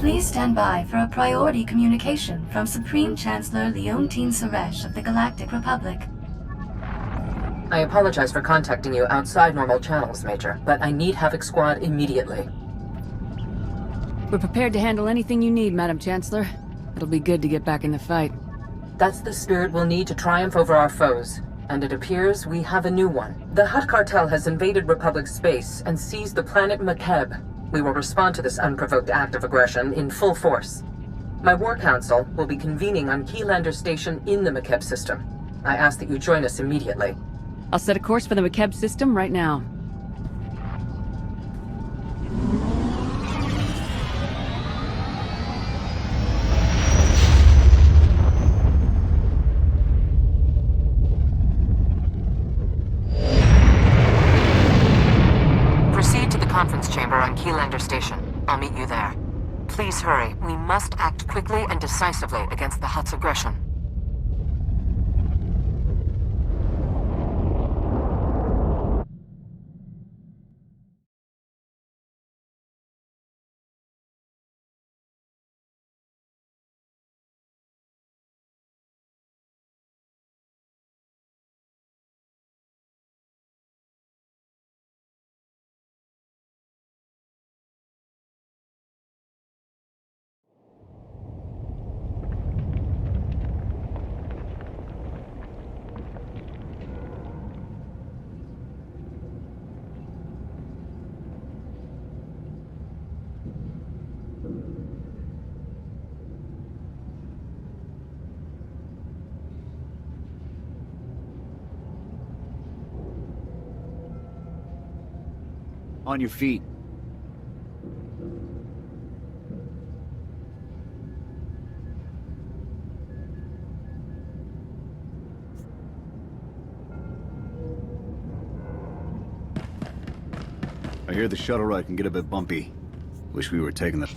Please stand by for a priority communication from Supreme Chancellor Leontine Suresh of the Galactic Republic. I apologize for contacting you outside normal channels, Major, but I need Havoc Squad immediately. We're prepared to handle anything you need, Madam Chancellor. It'll be good to get back in the fight. That's the spirit we'll need to triumph over our foes. And it appears we have a new one. The Hutt cartel has invaded Republic space and seized the planet Makeb. We will respond to this unprovoked act of aggression in full force. My War Council will be convening on Keylander Station in the Makeb system. I ask that you join us immediately. I'll set a course for the Makeb system right now. Conference chamber on Keylander Station. I'll meet you there. Please hurry. We must act quickly and decisively against the Hutt's aggression. On your feet. I hear the shuttle ride can get a bit bumpy. Wish we were taking the...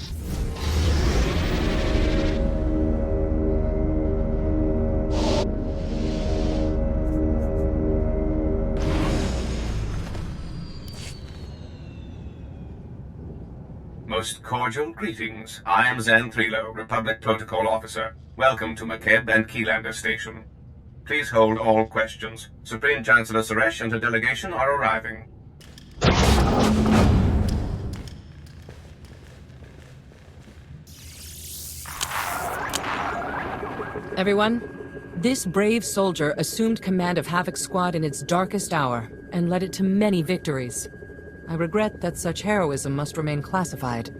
Most cordial greetings. I am Zen Thrilo, Republic Protocol Officer. Welcome to Makeb and Keylander Station. Please hold all questions. Supreme Chancellor Suresh and her delegation are arriving. Everyone, this brave soldier assumed command of Havoc Squad in its darkest hour, and led it to many victories. I regret that such heroism must remain classified.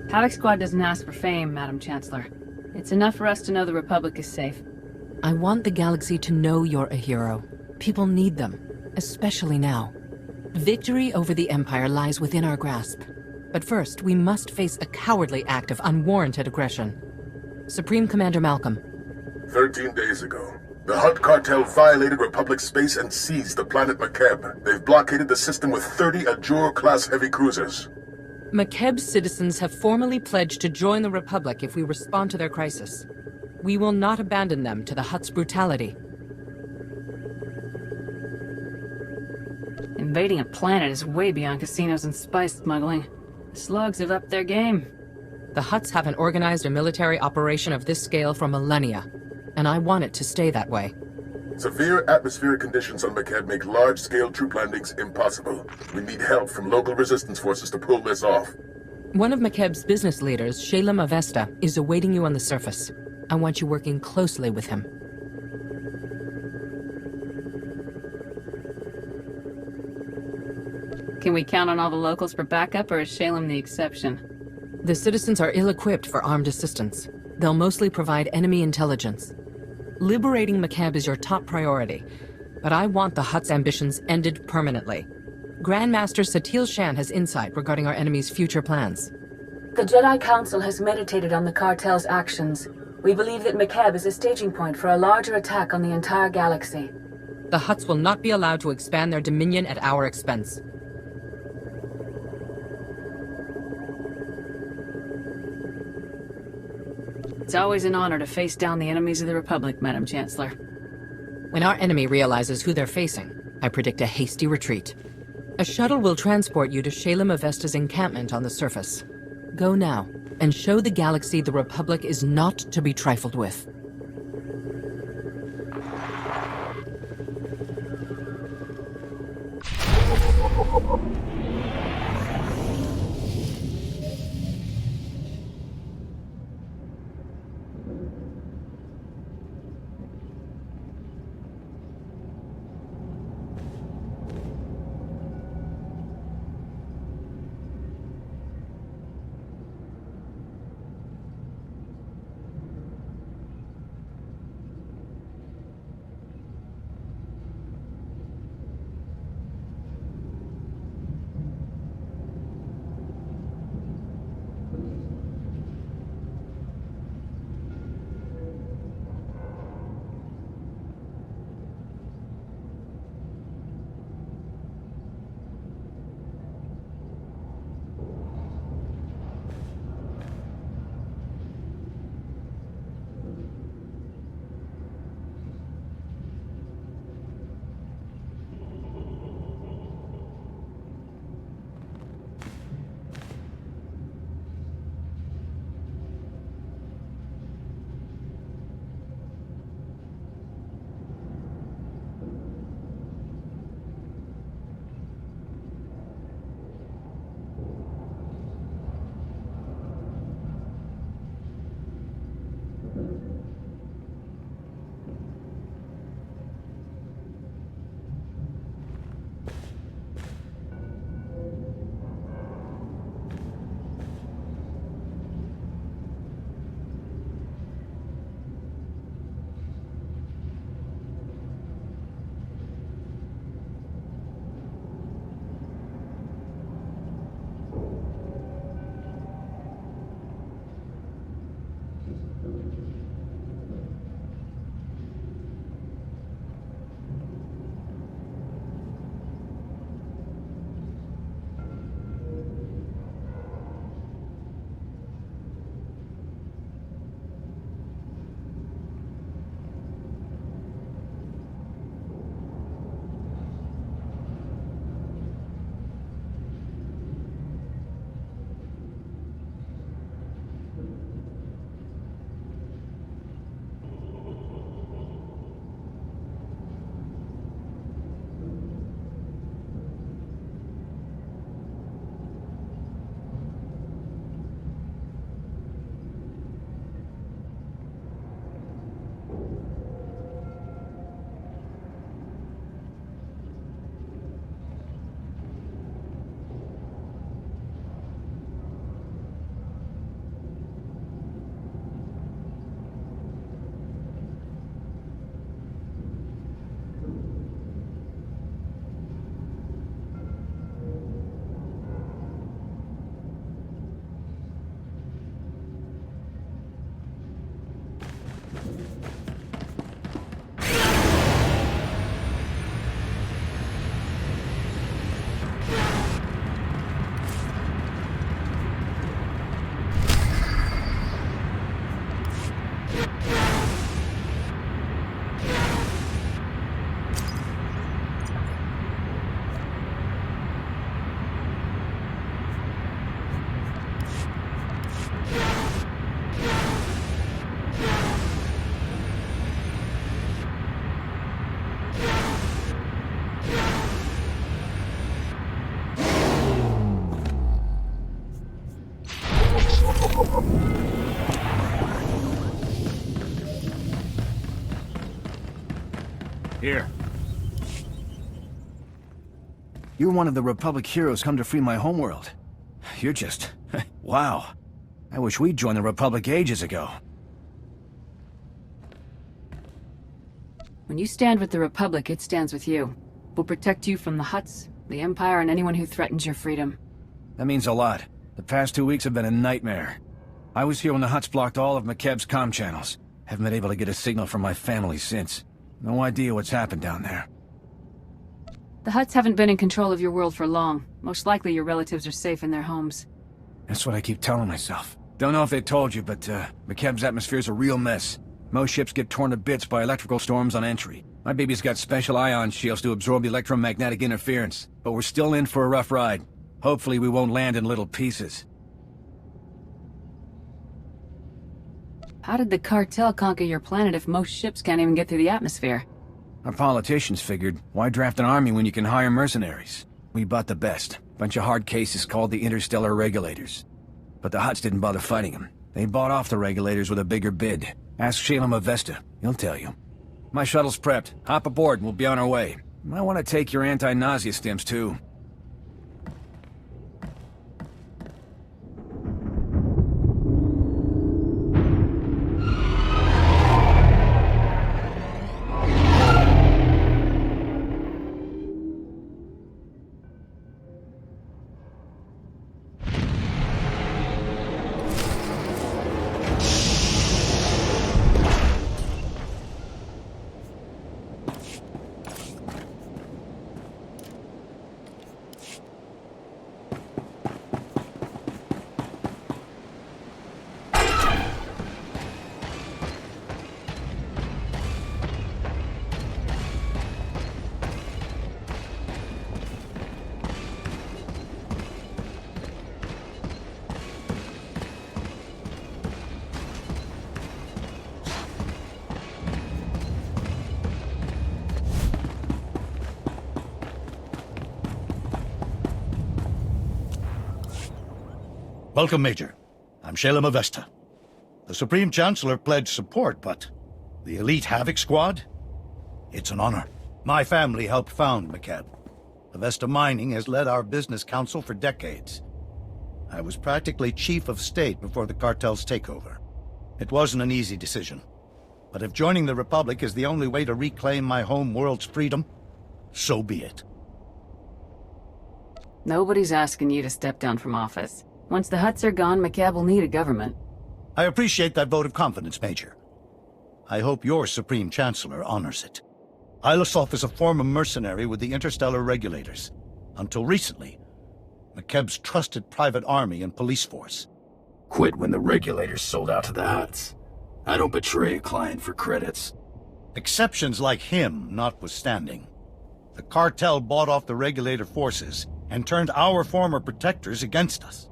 Havoc Squad doesn't ask for fame, Madam Chancellor. It's enough for us to know the Republic is safe. I want the galaxy to know you're a hero. People need them, especially now. Victory over the Empire lies within our grasp. But first, we must face a cowardly act of unwarranted aggression. Supreme Commander Malcolm. 13 days ago, the Hutt cartel violated Republic space and seized the planet Makeb. They've blockaded the system with 30 Ajur-class heavy cruisers. Makeb's citizens have formally pledged to join the Republic if we respond to their crisis. We will not abandon them to the Hutt's brutality. Invading a planet is way beyond casinos and spice smuggling. The slugs have upped their game. The Hutts haven't organized a military operation of this scale for millennia, and I want it to stay that way. Severe atmospheric conditions on Makeb make large-scale troop landings impossible. We need help from local resistance forces to pull this off. One of Makeb's business leaders, Shalem Avesta, is awaiting you on the surface. I want you working closely with him. Can we count on all the locals for backup, or is Shalem the exception? The citizens are ill-equipped for armed assistance. They'll mostly provide enemy intelligence. Liberating Makeb is your top priority, but I want the Hutt's ambitions ended permanently. Grandmaster Satil Shan has insight regarding our enemy's future plans. The Jedi Council has meditated on the cartel's actions. We believe that Makeb is a staging point for a larger attack on the entire galaxy. The Hutts will not be allowed to expand their dominion at our expense. It's always an honor to face down the enemies of the Republic, Madam Chancellor. When our enemy realizes who they're facing, I predict a hasty retreat. A shuttle will transport you to Shalem Avesta's encampment on the surface. Go now, and show the galaxy the Republic is not to be trifled with. Here. You're one of the Republic heroes come to free my homeworld. You're just... wow. I wish we'd joined the Republic ages ago. When you stand with the Republic, it stands with you. We'll protect you from the Hutts, the Empire, and anyone who threatens your freedom. That means a lot. The past 2 weeks have been a nightmare. I was here when the Hutts blocked all of McKeb's comm channels. Haven't been able to get a signal from my family since. No idea what's happened down there. The Hutts haven't been in control of your world for long. Most likely your relatives are safe in their homes. That's what I keep telling myself. Don't know if they told you, but McKeb's atmosphere's a real mess. Most ships get torn to bits by electrical storms on entry. My baby's got special ion shields to absorb the electromagnetic interference, but we're still in for a rough ride. Hopefully we won't land in little pieces. How did the cartel conquer your planet if most ships can't even get through the atmosphere? Our politicians figured, why draft an army when you can hire mercenaries? We bought the best. Bunch of hard cases called the Interstellar Regulators. But the Hutts didn't bother fighting them. They bought off the Regulators with a bigger bid. Ask Shalem Avesta. He'll tell you. My shuttle's prepped. Hop aboard and we'll be on our way. Might want to take your anti-nausea stims, too. Welcome, Major. I'm Shalem Avesta. The Supreme Chancellor pledged support, but the elite Havoc Squad? It's an honor. My family helped found McCab. Avesta Mining has led our business council for decades. I was practically chief of state before the cartel's takeover. It wasn't an easy decision. But if joining the Republic is the only way to reclaim my home world's freedom, so be it. Nobody's asking you to step down from office. Once the Hutts are gone, McCab will need a government. I appreciate that vote of confidence, Major. I hope your Supreme Chancellor honors it. Ilisov is a former mercenary with the Interstellar Regulators. Until recently, McCab's trusted private army and police force. Quit when the Regulators sold out to the Hutts. I don't betray a client for credits. Exceptions like him notwithstanding. The cartel bought off the Regulator forces and turned our former protectors against us.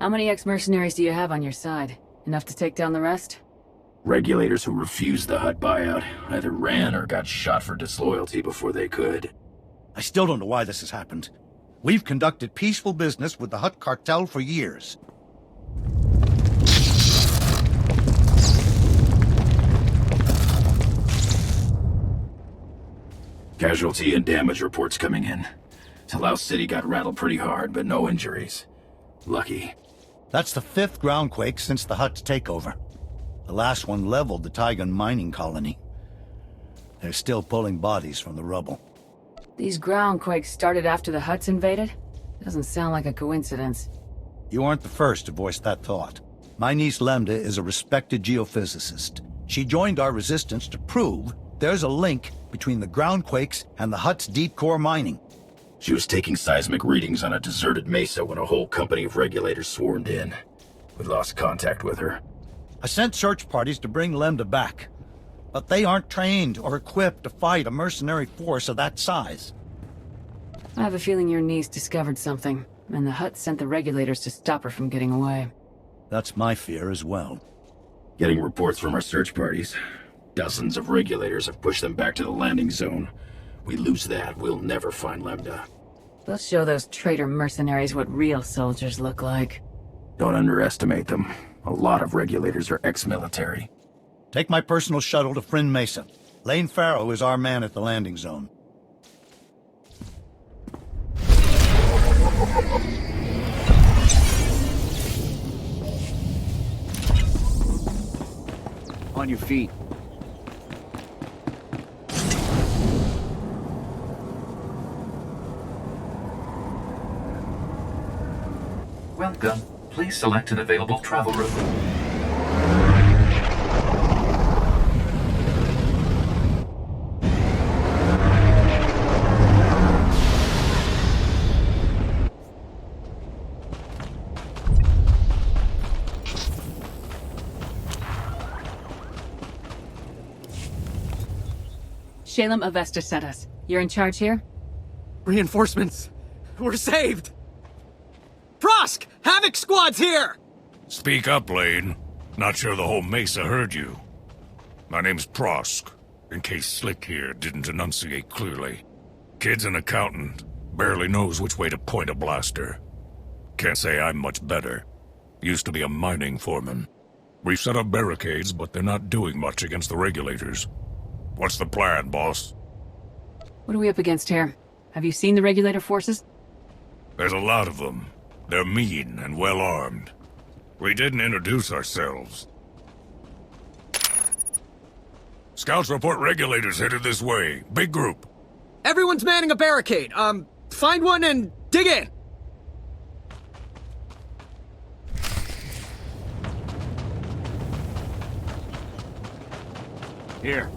How many ex-mercenaries do you have on your side? Enough to take down the rest? Regulators who refused the Hutt buyout either ran or got shot for disloyalty before they could. I still don't know why this has happened. We've conducted peaceful business with the Hutt cartel for years. Casualty and damage reports coming in. Talau City got rattled pretty hard, but no injuries. Lucky. That's the 5th groundquake since the Hutt's takeover. The last one leveled the Taigan mining colony. They're still pulling bodies from the rubble. These groundquakes started after the Hutts invaded? Doesn't sound like a coincidence. You aren't the first to voice that thought. My niece Lemda is a respected geophysicist. She joined our resistance to prove there's a link between the groundquakes and the Hutt's deep core mining. She was taking seismic readings on a deserted mesa when a whole company of regulators swarmed in. We lost contact with her. I sent search parties to bring Lemda back, but they aren't trained or equipped to fight a mercenary force of that size. I have a feeling your niece discovered something, and the Hutts sent the regulators to stop her from getting away. That's my fear as well. Getting reports from our search parties. Dozens of regulators have pushed them back to the landing zone. We lose that, we'll never find Lemda. They'll show those traitor mercenaries what real soldiers look like. Don't underestimate them. A lot of regulators are ex-military. Take my personal shuttle to Friend Mesa. Lane Farrow is our man at the landing zone. On your feet. Welcome. Please select an available travel route. Shalem Avesta sent us. You're in charge here? Reinforcements! We're saved! Prosk! Havoc Squad's here! Speak up, Lane. Not sure the whole Mesa heard you. My name's Prosk, in case Slick here didn't enunciate clearly. Kid's an accountant, barely knows which way to point a blaster. Can't say I'm much better. Used to be a mining foreman. We've set up barricades, but they're not doing much against the regulators. What's the plan, boss? What are we up against here? Have you seen the regulator forces? There's a lot of them. They're mean and well-armed. We didn't introduce ourselves. Scouts report regulators headed this way. Big group. Everyone's manning a barricade. Find one and dig in. Here.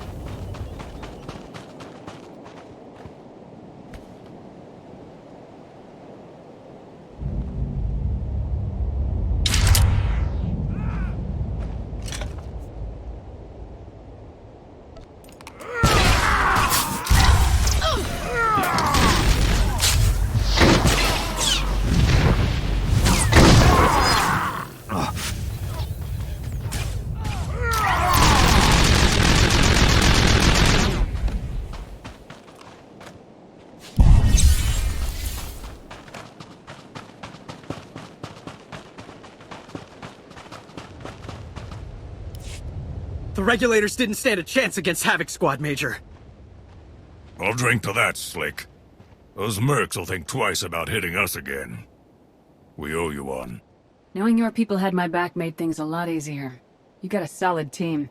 The regulators didn't stand a chance against Havoc Squad, Major. I'll drink to that, Slick. Those mercs will think twice about hitting us again. We owe you one. Knowing your people had my back made things a lot easier. You got a solid team.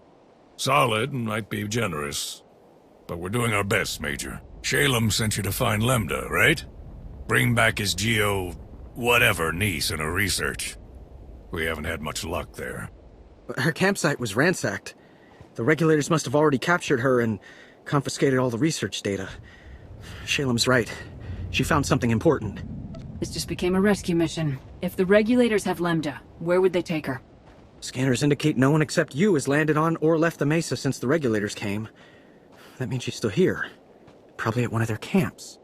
Solid might be generous. But we're doing our best, Major. Shalem sent you to find Lambda, right? Bring back his whatever niece in her research. We haven't had much luck there. Her campsite was ransacked. The regulators must have already captured her and confiscated all the research data. Shalem's right. She found something important. This just became a rescue mission. If the regulators have Lambda, where would they take her? Scanners indicate no one except you has landed on or left the Mesa since the regulators came. That means she's still here. Probably at one of their camps.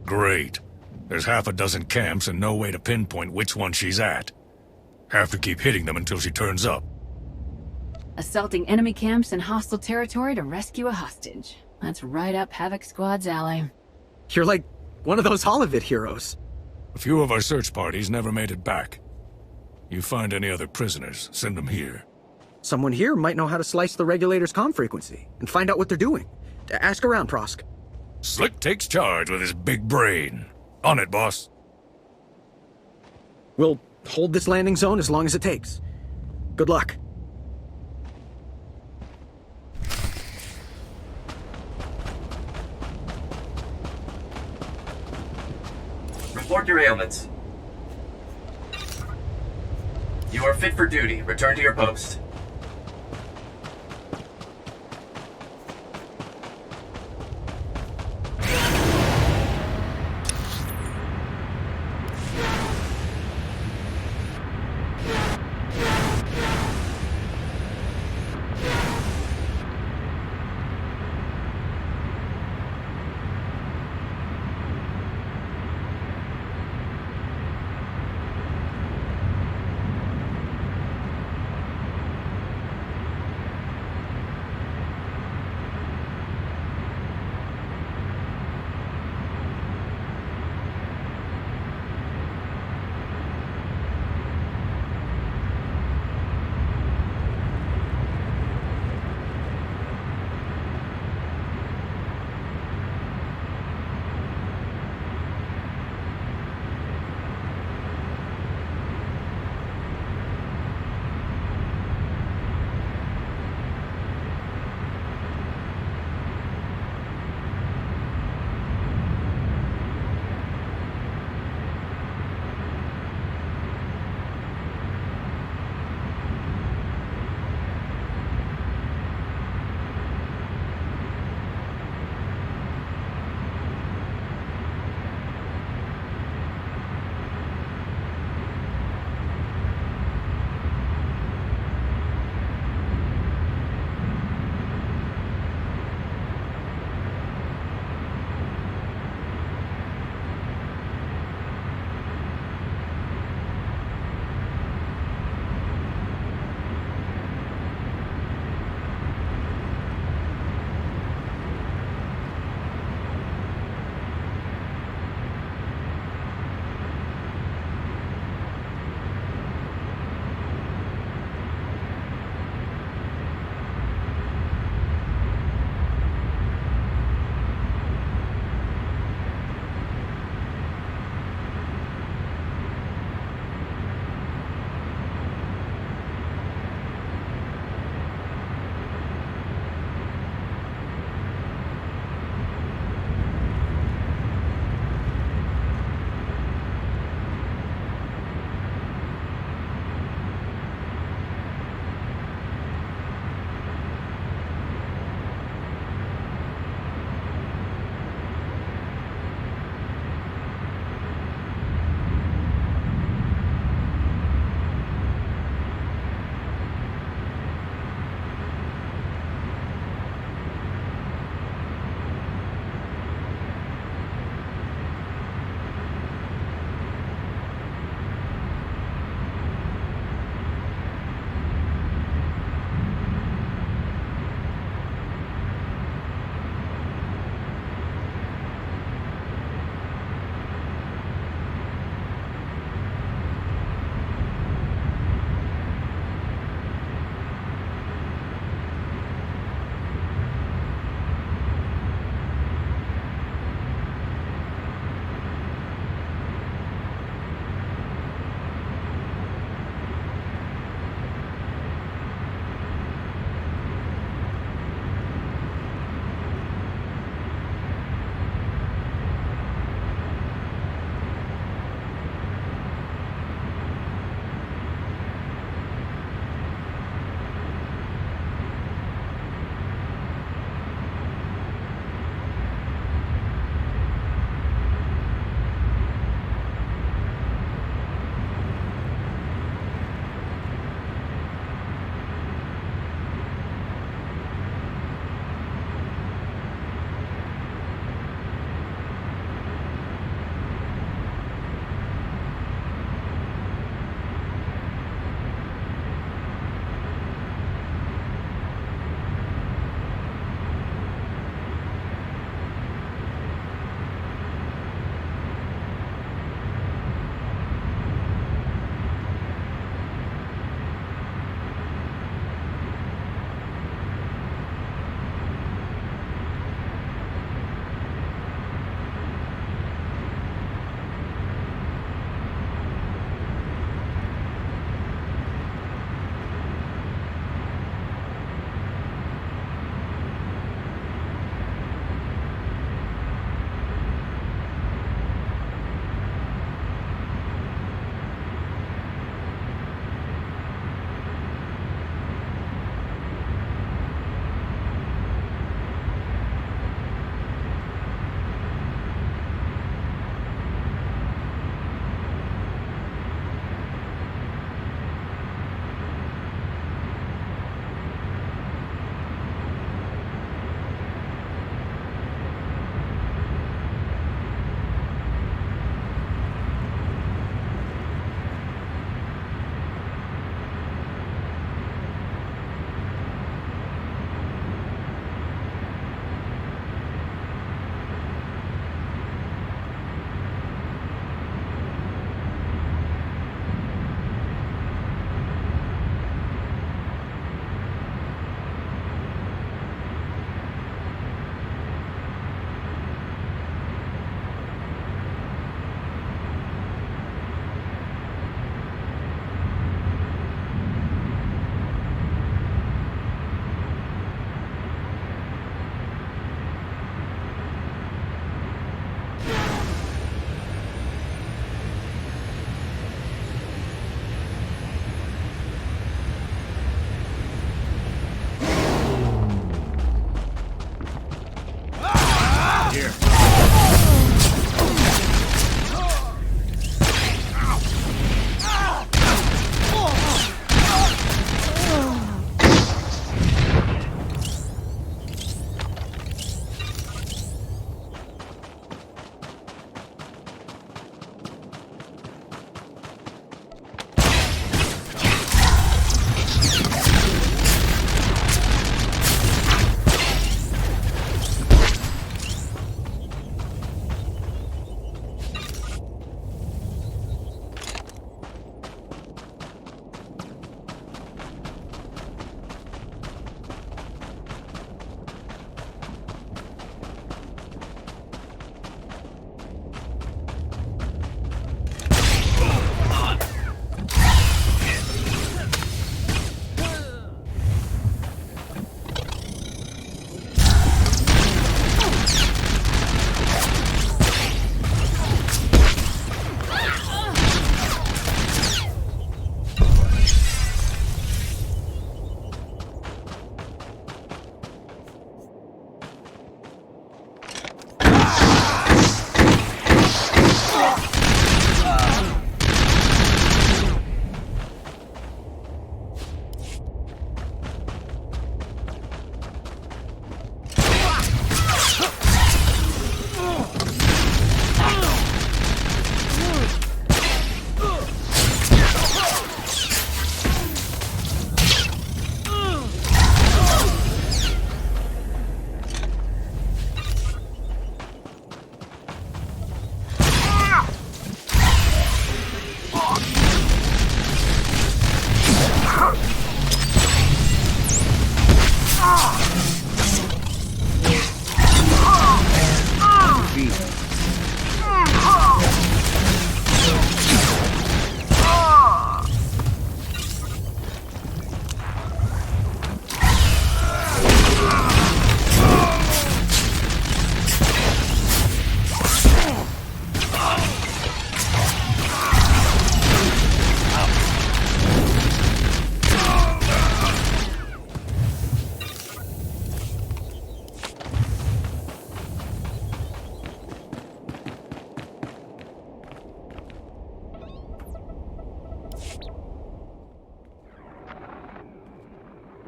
Great. There's half a dozen camps and no way to pinpoint which one she's at. Have to keep hitting them until she turns up. Assaulting enemy camps in hostile territory to rescue a hostage. That's right up Havoc Squad's alley. You're like one of those Holovid heroes. A few of our search parties never made it back. You find any other prisoners, send them here. Someone here might know how to slice the regulators' comm frequency and find out what they're doing. Ask around, Prosk. Slick takes charge with his big brain. On it, boss. We'll hold this landing zone as long as it takes. Good luck. Report your ailments. You are fit for duty. Return to your post.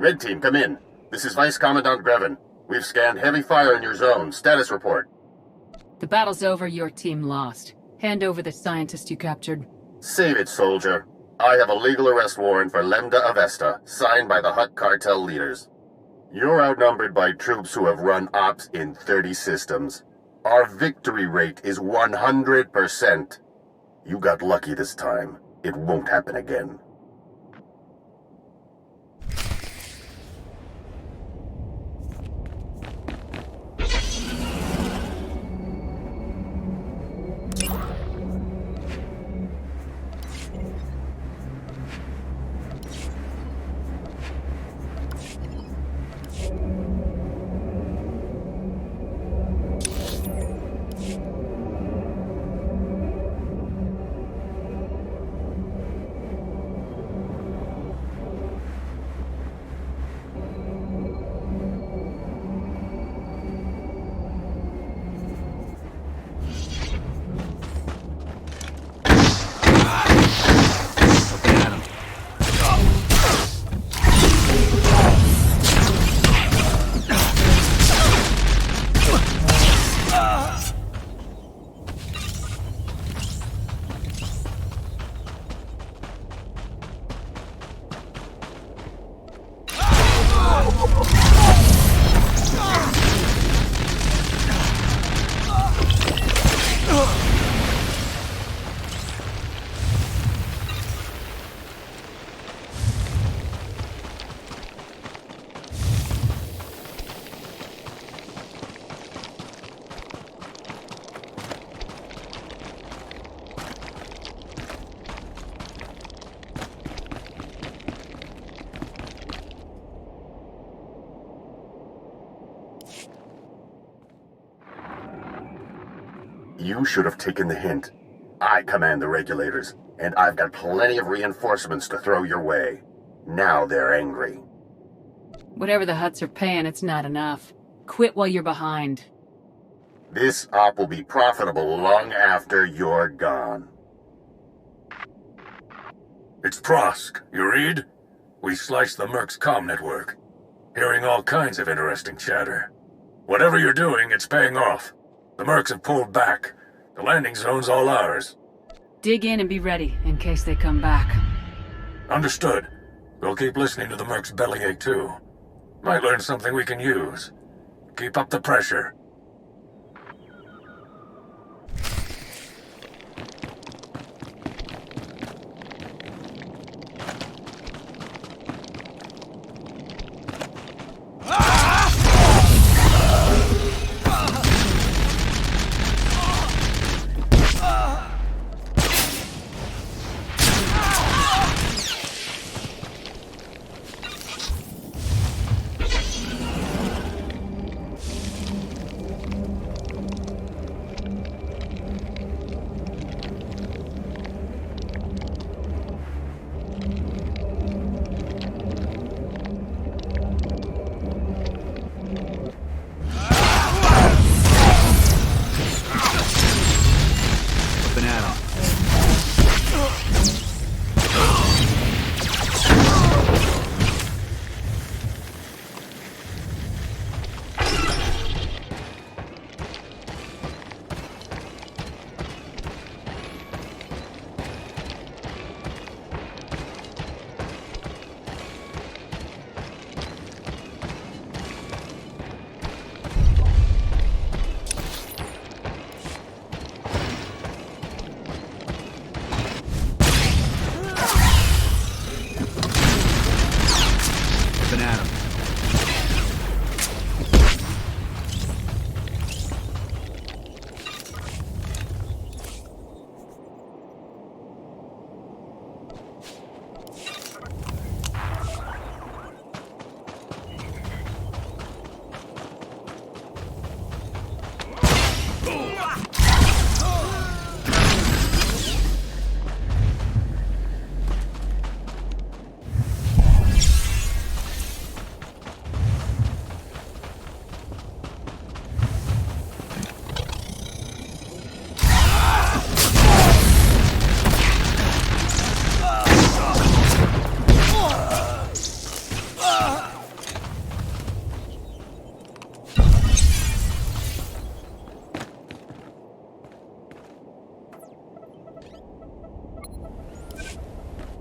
Red Team, come in. This is Vice Commandant Grevin. We've scanned heavy fire in your zone. Status report. The battle's over, your team lost. Hand over the scientist you captured. Save it, soldier. I have a legal arrest warrant for Lambda Avesta, signed by the Hutt cartel leaders. You're outnumbered by troops who have run ops in 30 systems. Our victory rate is 100%. You got lucky this time. It won't happen again. You should have taken the hint. I command the regulators, and I've got plenty of reinforcements to throw your way. Now they're angry. Whatever the Hutts are paying, it's not enough. Quit while you're behind. This op will be profitable long after you're gone. It's Prosk. You read? We sliced the Merc's comm network. Hearing all kinds of interesting chatter. Whatever you're doing, it's paying off. The Mercs have pulled back. The landing zone's all ours. Dig in and be ready, in case they come back. Understood. We'll keep listening to the Merc's bellyache, too. Might learn something we can use. Keep up the pressure.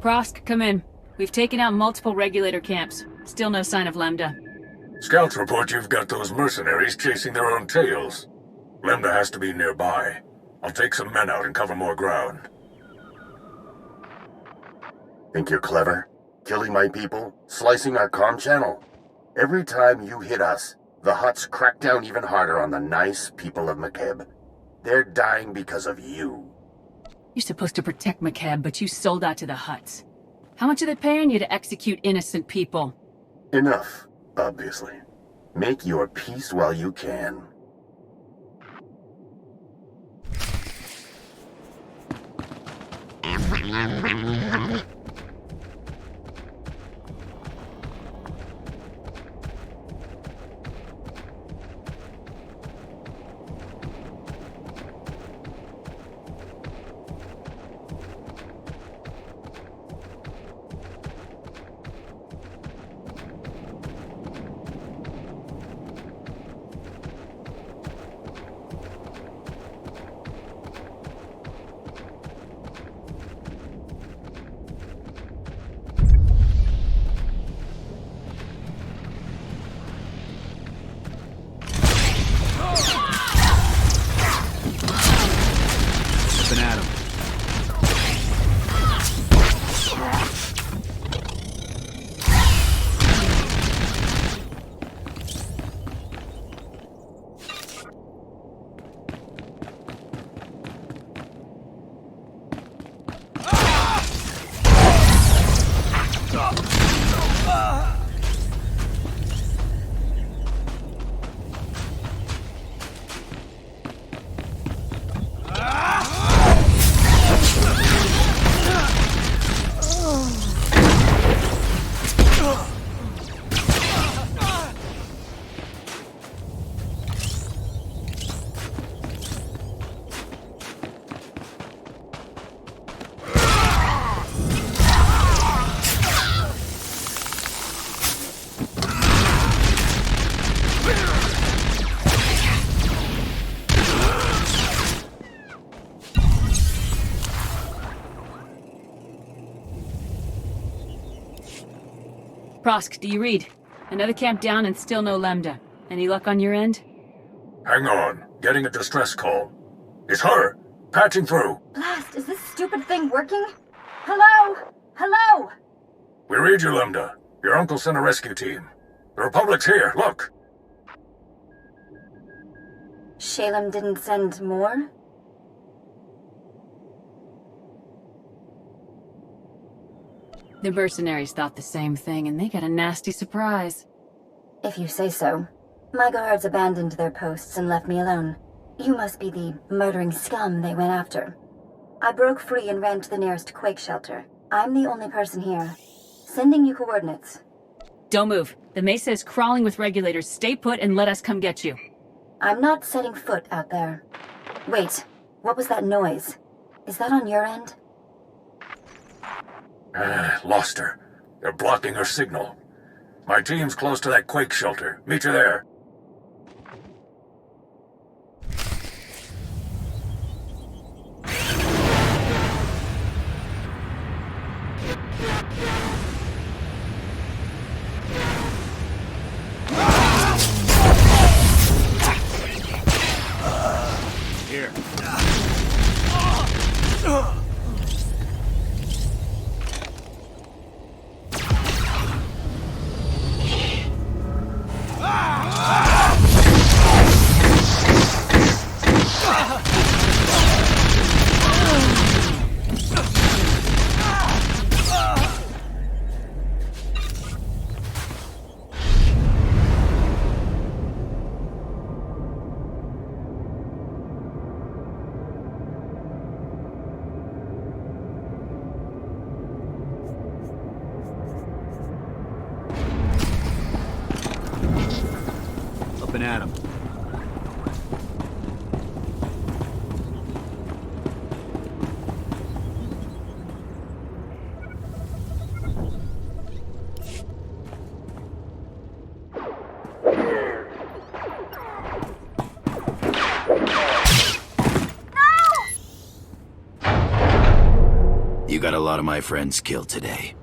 Prosk, come in. We've taken out multiple regulator camps. Still no sign of Lambda. Scouts report you've got those mercenaries chasing their own tails. Lambda has to be nearby. I'll take some men out and cover more ground. Think you're clever? Killing my people? Slicing our comm channel? Every time you hit us, the Hutts crack down even harder on the nice people of McKeb. They're dying because of you. You're supposed to protect McKeb, but you sold out to the Hutts. How much are they paying you to execute innocent people? Enough, obviously. Make your peace while you can. Prosk, do you read? Another camp down and still no Lambda. Any luck on your end? Hang on. Getting a distress call. It's her! Patching through. Blast, is this stupid thing working? Hello? Hello? We read you, Lambda. Your uncle sent a rescue team. The Republic's here, look! Shalem didn't send more? The mercenaries thought the same thing, and they got a nasty surprise. If you say so. My guards abandoned their posts and left me alone. You must be the murdering scum they went after. I broke free and ran to the nearest quake shelter. I'm the only person here. Sending you coordinates. Don't move. The Mesa is crawling with regulators. Stay put and let us come get you. I'm not setting foot out there. Wait, what was that noise? Is that on your end? Lost her. They're blocking her signal. My team's close to that quake shelter. Meet you there. Here. Up and at him. You got a lot of my friends killed today.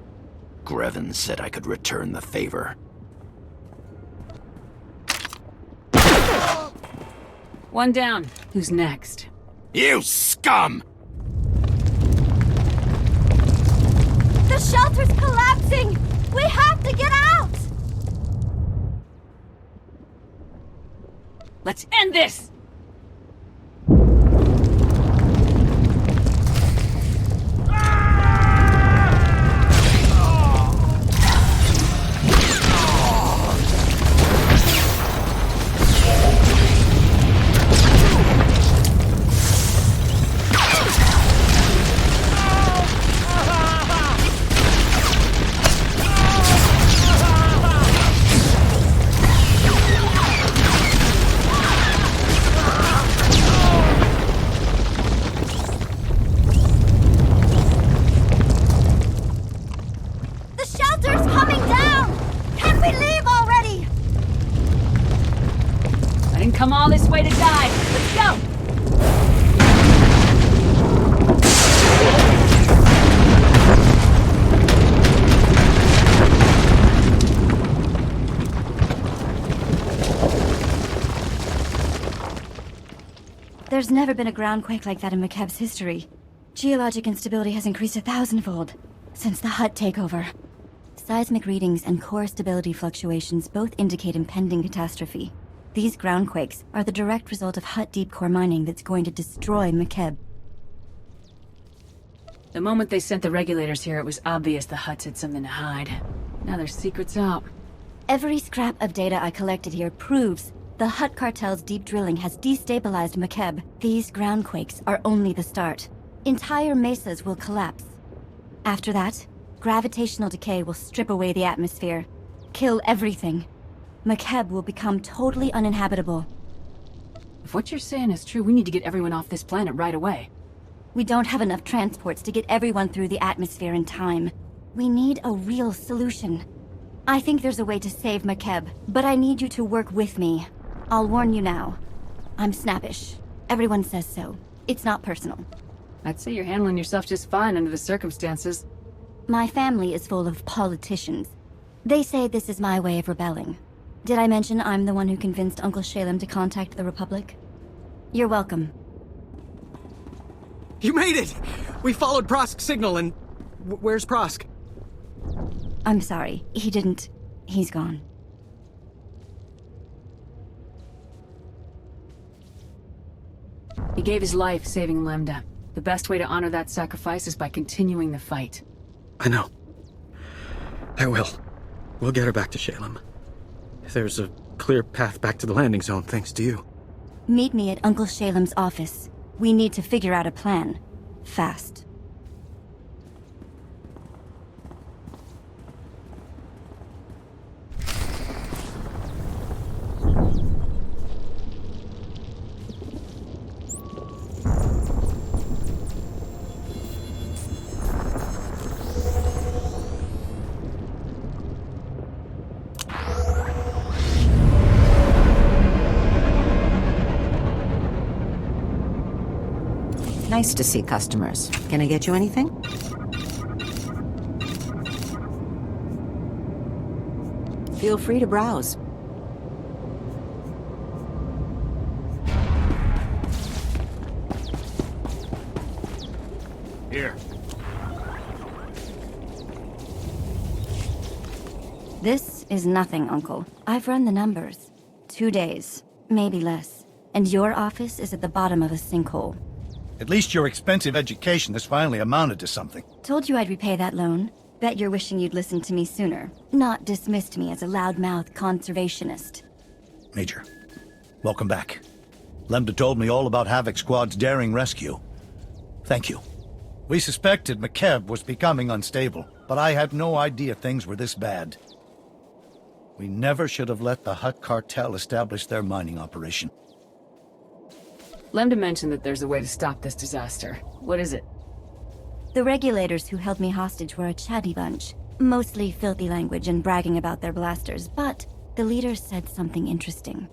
Grevin said I could return the favor. One down. Who's next? You scum! The shelter's collapsing! We have to get out! Let's end this! Come all this way to die. Let's go! There's never been a groundquake like that in McKeb's history. Geologic instability has increased 1,000-fold since the Hutt takeover. Seismic readings and core stability fluctuations both indicate impending catastrophe. These groundquakes are the direct result of Hutt deep core mining that's going to destroy McKeb. The moment they sent the regulators here, it was obvious the Hutts had something to hide. Now their secret's out. Every scrap of data I collected here proves the Hutt cartel's deep drilling has destabilized McKeb. These groundquakes are only the start. Entire mesas will collapse. After that, gravitational decay will strip away the atmosphere, kill everything. McKeb will become totally uninhabitable. If what you're saying is true, we need to get everyone off this planet right away. We don't have enough transports to get everyone through the atmosphere in time. We need a real solution. I think there's a way to save McKeb, but I need you to work with me. I'll warn you now. I'm snappish. Everyone says so. It's not personal. I'd say you're handling yourself just fine under the circumstances. My family is full of politicians. They say this is my way of rebelling. Did I mention I'm the one who convinced Uncle Shalem to contact the Republic? You're welcome. You made it! We followed Prosk's signal and... where's Prosk? I'm sorry. He didn't... He's gone. He gave his life saving Lambda. The best way to honor that sacrifice is by continuing the fight. I know. I will. We'll get her back to Shalem. There's a clear path back to the landing zone, thanks to you. Meet me at Uncle Shalem's office. We need to figure out a plan. Fast. Nice to see customers. Can I get you anything? Feel free to browse. Here. This is nothing, Uncle. I've run the numbers. 2 days, maybe less. And your office is at the bottom of a sinkhole. At least your expensive education has finally amounted to something. Told you I'd repay that loan. Bet you're wishing you'd listened to me sooner. Not dismissed me as a loudmouth conservationist. Major, welcome back. Lambda told me all about Havoc Squad's daring rescue. Thank you. We suspected McKeb was becoming unstable, but I had no idea things were this bad. We never should have let the Hutt cartel establish their mining operation. Lambda mentioned that there's a way to stop this disaster. What is it? The regulators who held me hostage were a chatty bunch. Mostly filthy language and bragging about their blasters, but the leader said something interesting.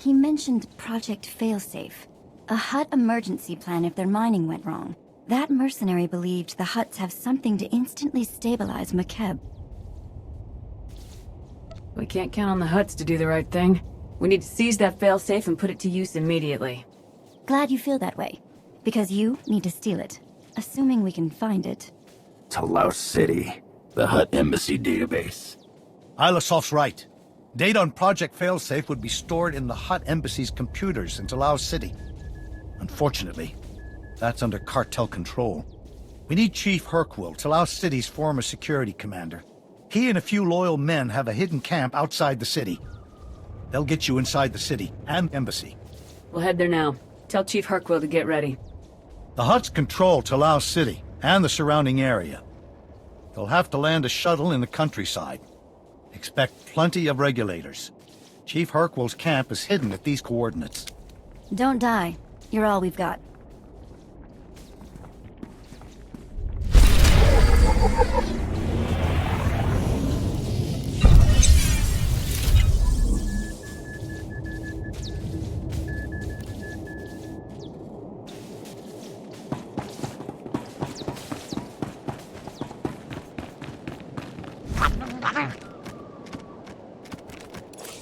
He mentioned Project Failsafe, a Hutt emergency plan if their mining went wrong. That mercenary believed the Hutts have something to instantly stabilize McKeb. We can't count on the Hutts to do the right thing. We need to seize that failsafe and put it to use immediately. Glad you feel that way. Because you need to steal it. Assuming we can find it. To Laos City, the Hutt Embassy database. Ilasof's right. Data on Project Failsafe would be stored in the Hutt Embassy's computers in Laos City. Unfortunately, that's under cartel control. We need Chief Hercule, Laos City's former security commander. He and a few loyal men have a hidden camp outside the city. They'll get you inside the city and embassy. We'll head there now. Tell Chief Hercule to get ready. The Hutts control Laos City and the surrounding area. They'll have to land a shuttle in the countryside. Expect plenty of regulators. Chief Hercule's camp is hidden at these coordinates. Don't die. You're all we've got.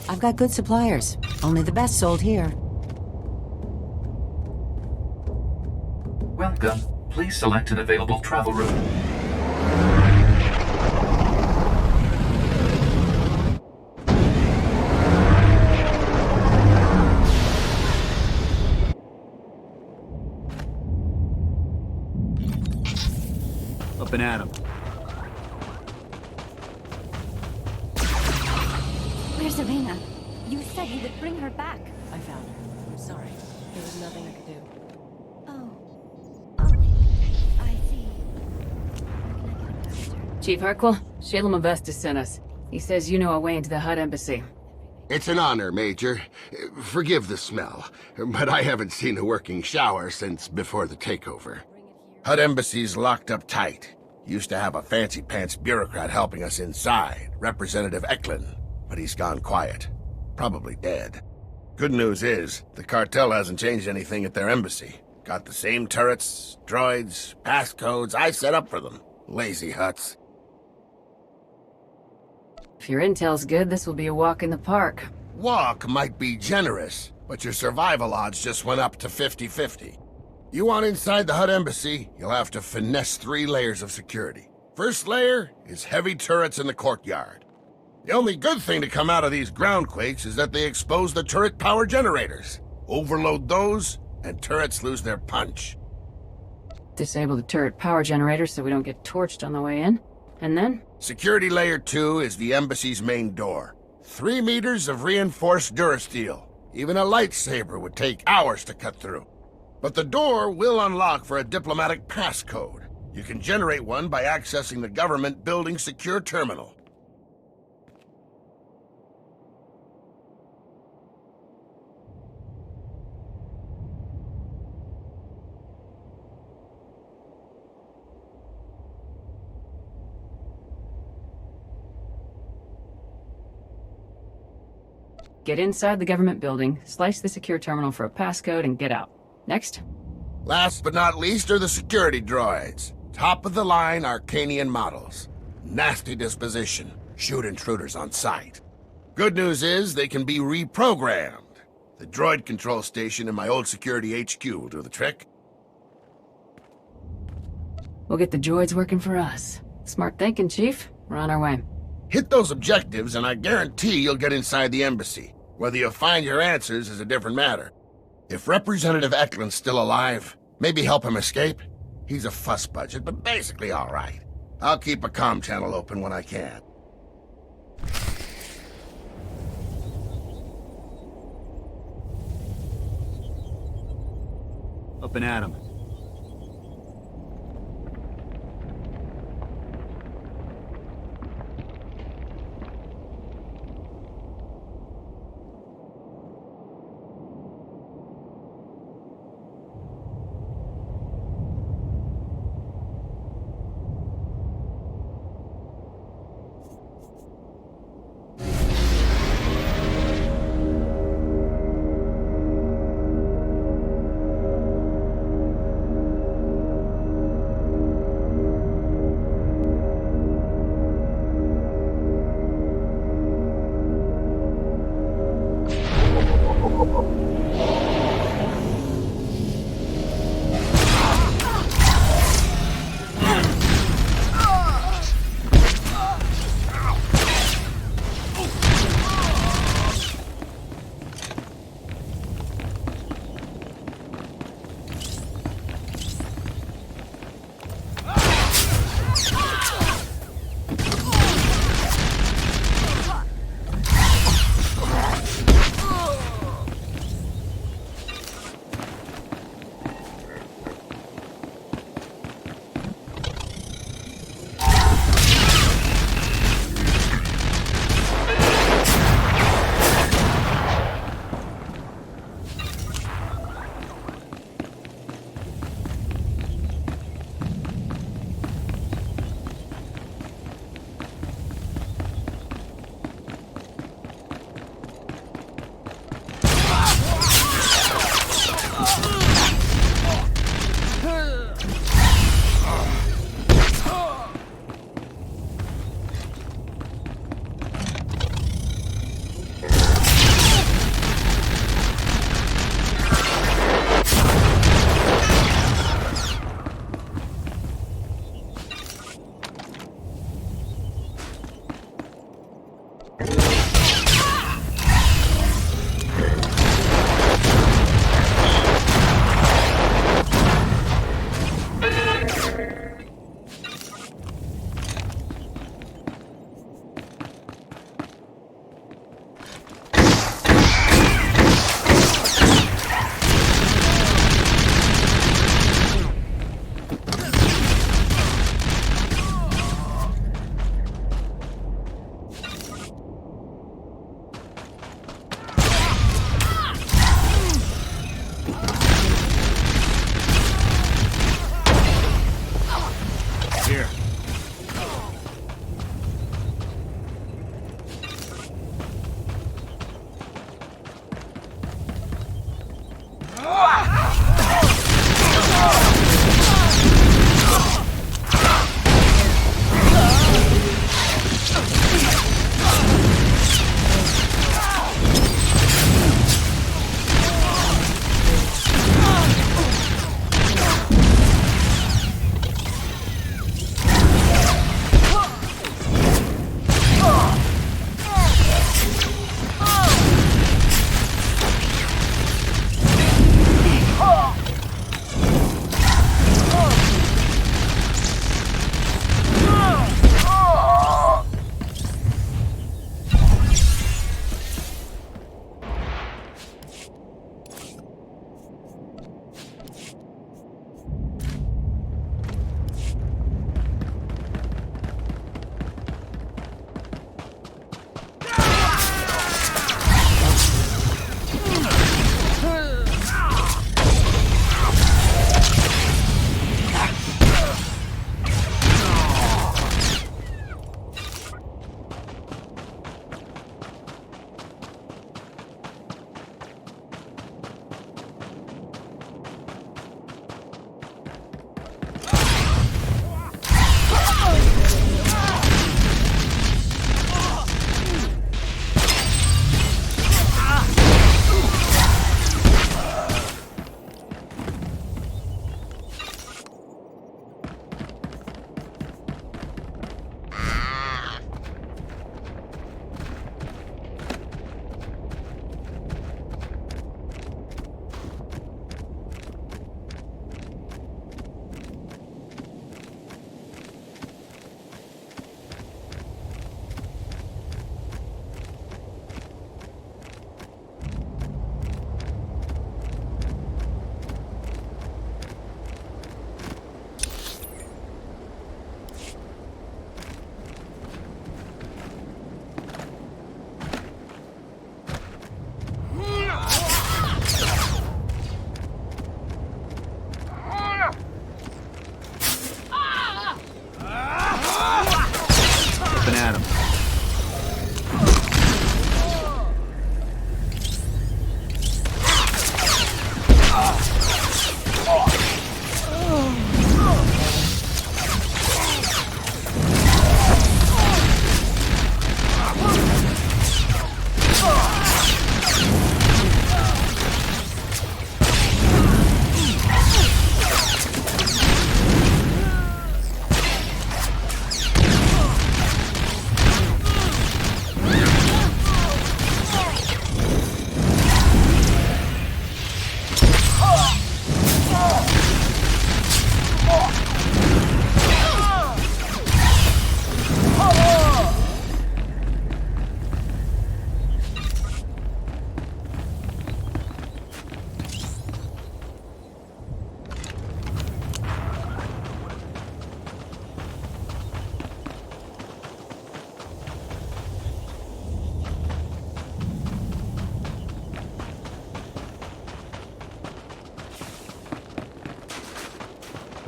I've got good suppliers. Only the best sold here. Welcome. Please select an available travel route. Up and at 'em. Where's Elena? You said you would bring her back. I found her. I'm sorry. There was nothing I could do. I see. Chief Hercule, Shalem Avesta sent us. He says you know a way into the Hutt Embassy. It's an honor, Major. Forgive the smell, but I haven't seen a working shower since before the takeover. Hutt Embassy's locked up tight. Used to have a fancy-pants bureaucrat helping us inside, Representative Eklund, but he's gone quiet. Probably dead. Good news is, the cartel hasn't changed anything at their embassy. Got the same turrets, droids, passcodes I set up for them. Lazy Hutts. If your intel's good, this will be a walk in the park. Walk might be generous, but your survival odds just went up to 50-50. You want inside the Hutt Embassy, you'll have to finesse 3 layers of security. First layer is heavy turrets in the courtyard. The only good thing to come out of these ground quakes is that they expose the turret power generators. Overload those, and turrets lose their punch. Disable the turret power generator so we don't get torched on the way in. And then? Security layer 2 is the embassy's main door. 3 meters of reinforced durasteel. Even a lightsaber would take hours to cut through. But the door will unlock for a diplomatic passcode. You can generate one by accessing the government building secure terminal. Get inside the government building, slice the secure terminal for a passcode, and get out. Next? Last but not least are the security droids. Top-of-the-line Arcanian models. Nasty disposition. Shoot intruders on sight. Good news is they can be reprogrammed. The droid control station in my old security HQ will do the trick. We'll get the droids working for us. Smart thinking, Chief. We're on our way. Hit those objectives and I guarantee you'll get inside the embassy. Whether you find your answers is a different matter. If Representative Eklund's still alive, maybe help him escape. He's a fuss budget, but basically all right. I'll keep a comm channel open when I can. Up and at 'em.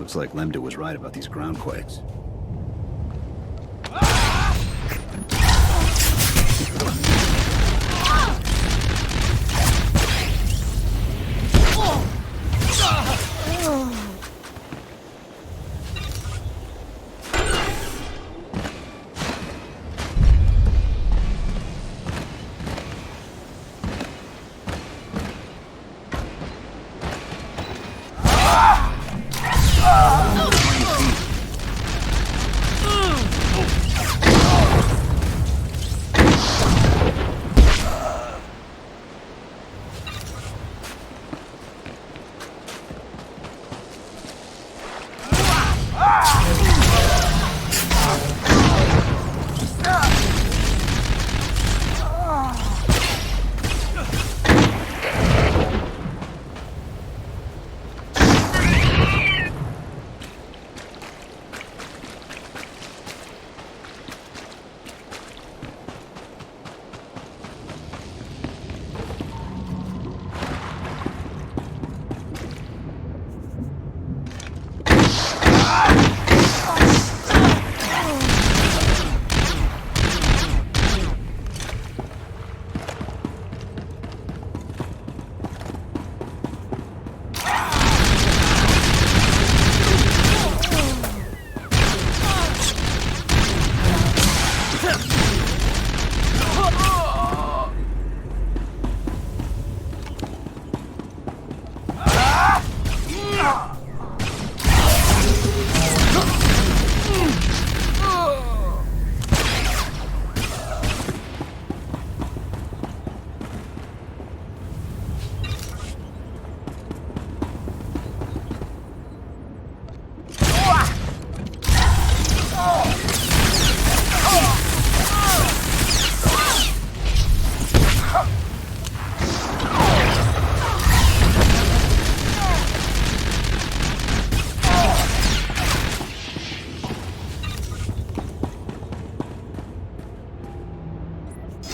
Looks like Lambda was right about these groundquakes.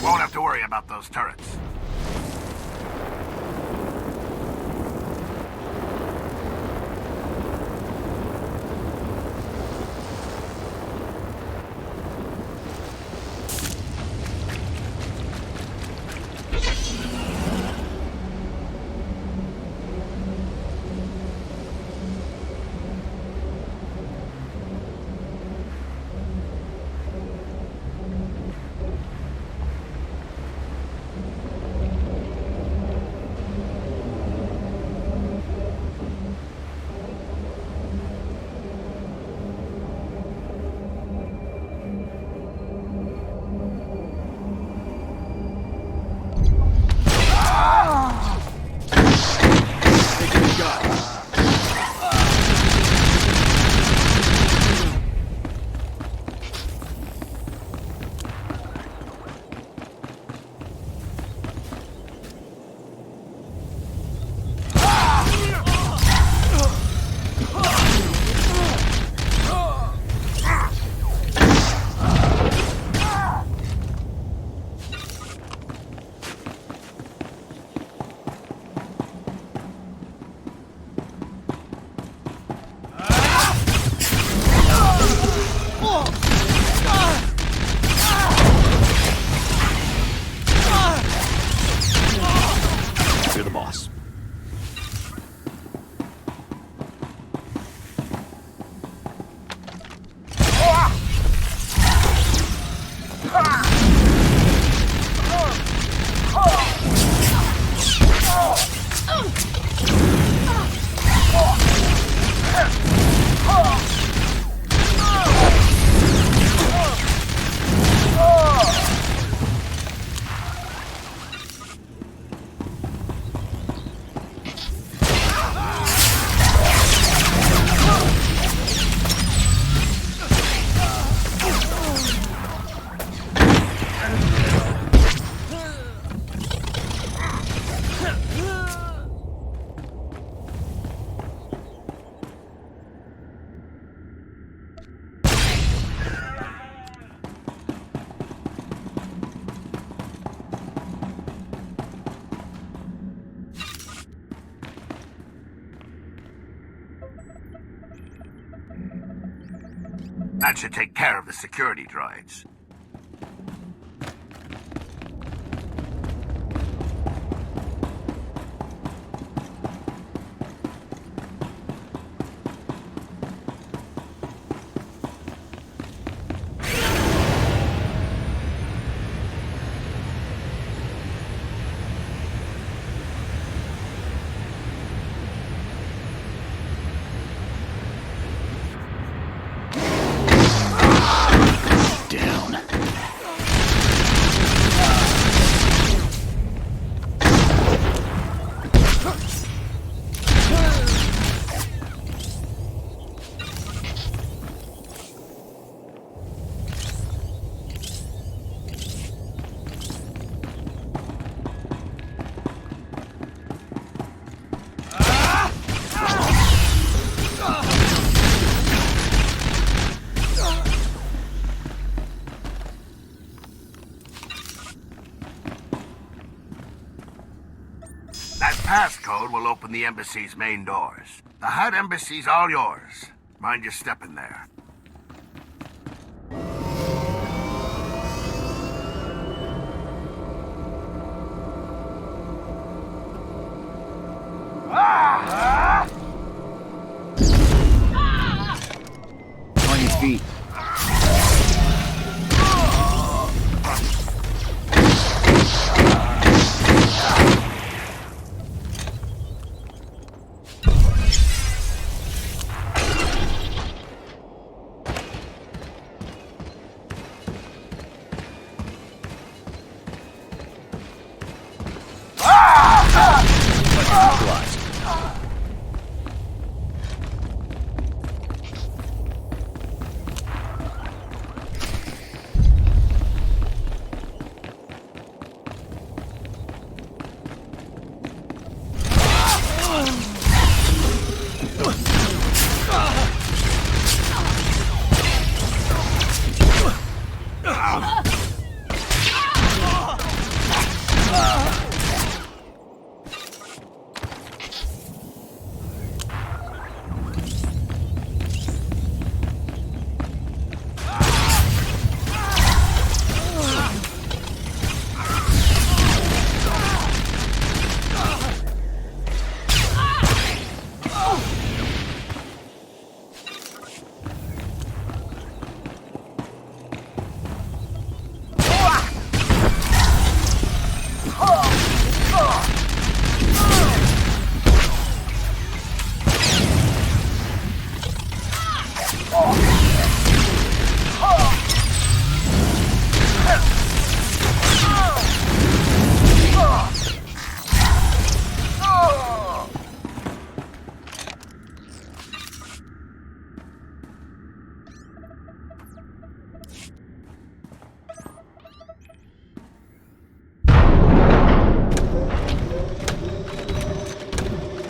Won't have to worry about those turrets. That should take care of the security droids. That passcode will open the embassy's main doors. The Hutt embassy's all yours. Mind your step in there. On your feet.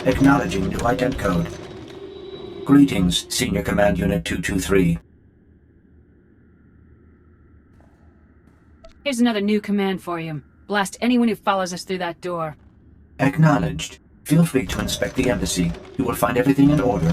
Acknowledging new ident code. Greetings, Senior Command Unit 223. Here's another new command for you. Blast anyone who follows us through that door. Acknowledged. Feel free to inspect the embassy. You will find everything in order.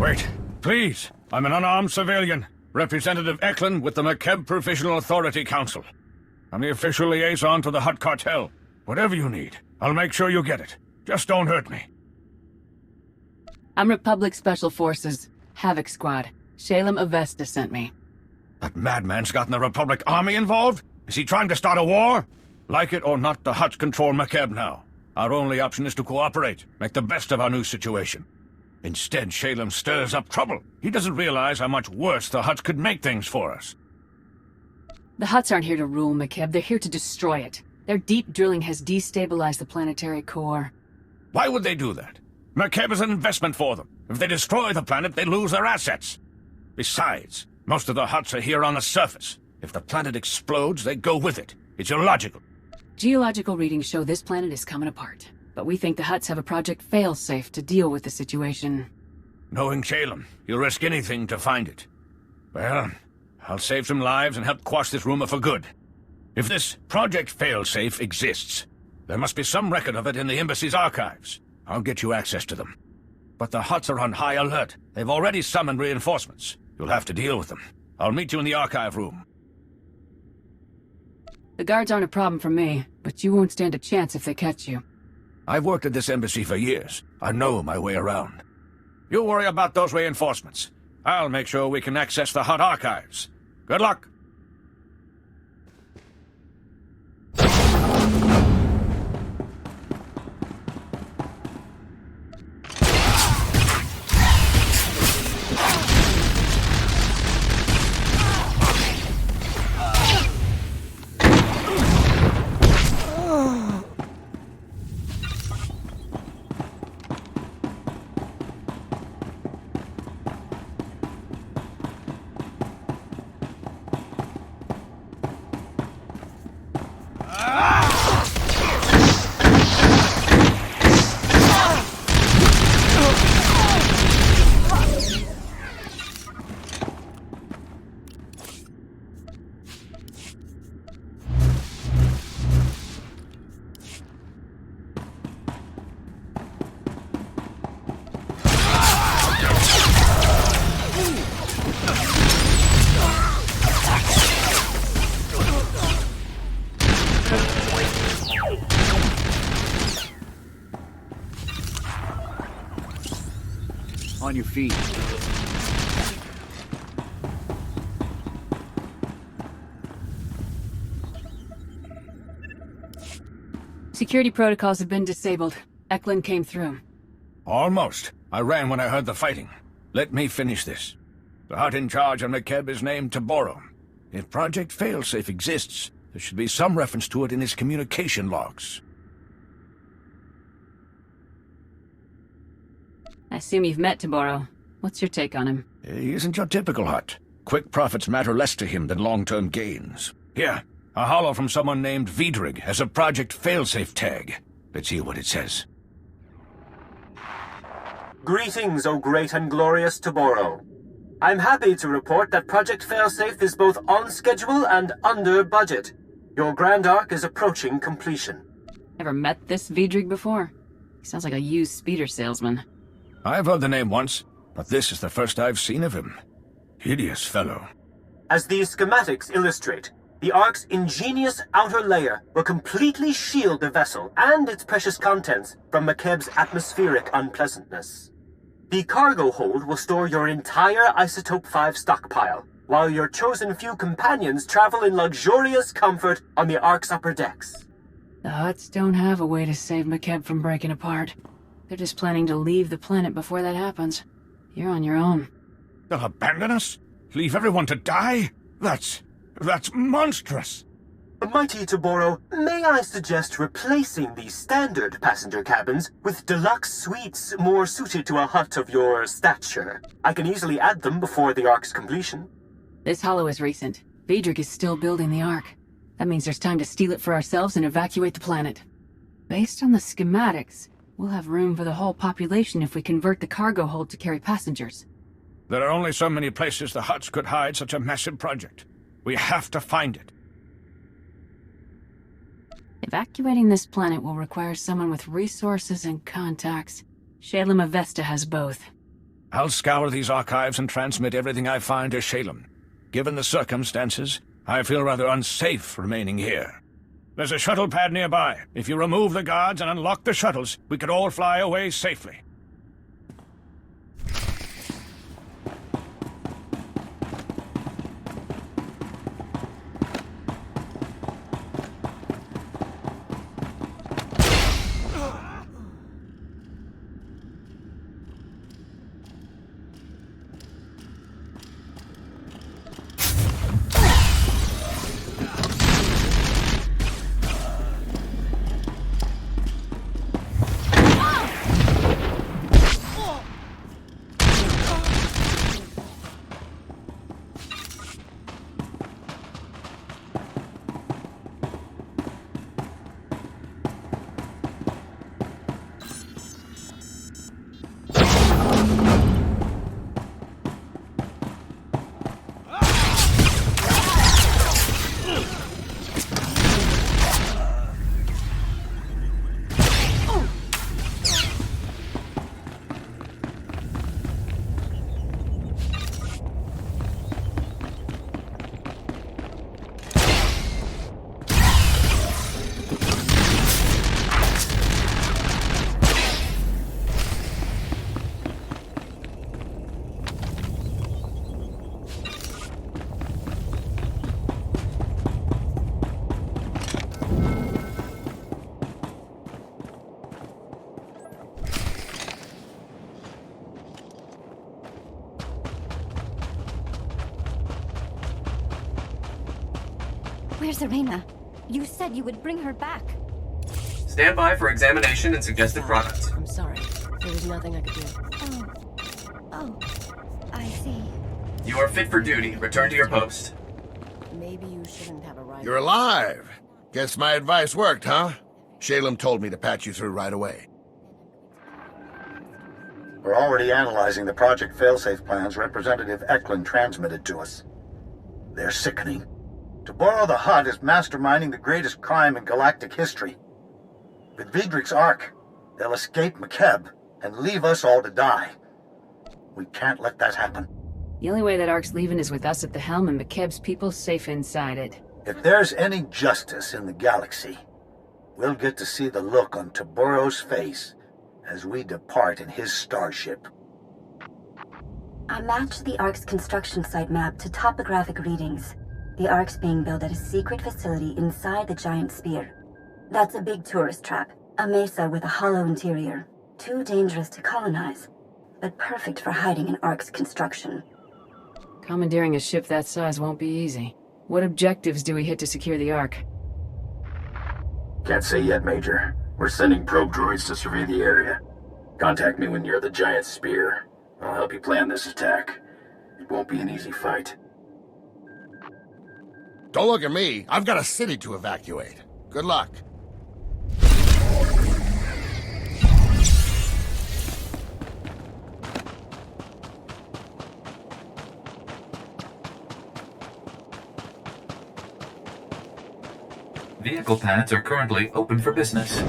Wait, please. I'm an unarmed civilian. Representative Eklund with the McKeb Provisional Authority Council. I'm the official liaison to the Hutt Cartel. Whatever you need, I'll make sure you get it. Just don't hurt me. I'm Republic Special Forces, Havoc Squad. Shalem Avesta sent me. That madman's gotten the Republic Army involved? Is he trying to start a war? Like it or not, the Hutts control McKeb now. Our only option is to cooperate, make the best of our new situation. Instead, Shalem stirs up trouble. He doesn't realize how much worse the Hutts could make things for us. The Hutts aren't here to rule McKeb, they're here to destroy it. Their deep drilling has destabilized the planetary core. Why would they do that? McKeb is an investment for them. If they destroy the planet, they lose their assets. Besides, most of the Hutts are here on the surface. If the planet explodes, they go with it. It's illogical. Geological readings show this planet is coming apart. But we think the Hutts have a Project Failsafe to deal with the situation. Knowing Shalem, you'll risk anything to find it. Well, I'll save some lives and help quash this rumor for good. If this Project Failsafe exists, there must be some record of it in the Embassy's archives. I'll get you access to them. But the Hutts are on high alert. They've already summoned reinforcements. You'll have to deal with them. I'll meet you in the archive room. The guards aren't a problem for me, but you won't stand a chance if they catch you. I've worked at this embassy for years. I know my way around. You worry about those reinforcements. I'll make sure we can access the Hutt archives. Good luck. On your feet. Security protocols have been disabled. Eklund came through. Almost. I ran when I heard the fighting. Let me finish this. The Hutt in charge on McKeb is named Taboro. If Project Failsafe exists, there should be some reference to it in his communication logs. I assume you've met Taboro. What's your take on him? He isn't your typical Hutt. Quick profits matter less to him than long-term gains. Here, a holo from someone named Vidrig has a Project Failsafe tag. Let's hear what it says. Greetings, O great and glorious Taboro. I'm happy to report that Project Failsafe is both on schedule and under budget. Your Grand Arc is approaching completion. Ever met this Vidrig before? He sounds like a used speeder salesman. I've heard the name once, but this is the first I've seen of him. Hideous fellow. As these schematics illustrate, the Ark's ingenious outer layer will completely shield the vessel and its precious contents from McKeb's atmospheric unpleasantness. The cargo hold will store your entire Isotope 5 stockpile, while your chosen few companions travel in luxurious comfort on the Ark's upper decks. The Hutts don't have a way to save McKeb from breaking apart. They're just planning to leave the planet before that happens. You're on your own. They'll abandon us? Leave everyone to die? That's monstrous. Mighty Taboro, may I suggest replacing the standard passenger cabins with deluxe suites more suited to a Hutt of your stature? I can easily add them before the Ark's completion. This holo is recent. Vidrig is still building the Ark. That means there's time to steal it for ourselves and evacuate the planet. Based on the schematics, we'll have room for the whole population if we convert the cargo hold to carry passengers. There are only so many places the Hutts could hide such a massive project. We have to find it. Evacuating this planet will require someone with resources and contacts. Shalem Avesta has both. I'll scour these archives and transmit everything I find to Shalem. Given the circumstances, I feel rather unsafe remaining here. There's a shuttle pad nearby. If you remove the guards and unlock the shuttles, we could all fly away safely. Where's Irena? You said you would bring her back. Stand by for examination and suggested products. I'm sorry. There was nothing I could do. Oh, I see. You are fit for duty. Return to your post. Maybe you shouldn't have arrived. You're alive. Guess my advice worked, huh? Shalem told me to patch you through right away. We're already analyzing the Project Failsafe plans Representative Eklund transmitted to us. They're sickening. To borrow the HUD is masterminding the greatest crime in galactic history. With Vidrik's Ark, they'll escape McKeb and leave us all to die. We can't let that happen. The only way that Ark's leaving is with us at the helm and McKeb's people safe inside it. If there's any justice in the galaxy, we'll get to see the look on Taburo's face as we depart in his starship. I matched the Ark's construction site map to topographic readings. The Ark's being built at a secret facility inside the giant sphere. That's a big tourist trap, a mesa with a hollow interior. Too dangerous to colonize, but perfect for hiding an Ark's construction. Commandeering a ship that size won't be easy. What objectives do we hit to secure the Ark? Can't say yet, Major. We're sending probe droids to survey the area. Contact me when you're the giant spear. I'll help you plan this attack. It won't be an easy fight. Don't look at me. I've got a city to evacuate. Good luck. Vehicle pads are currently open for business.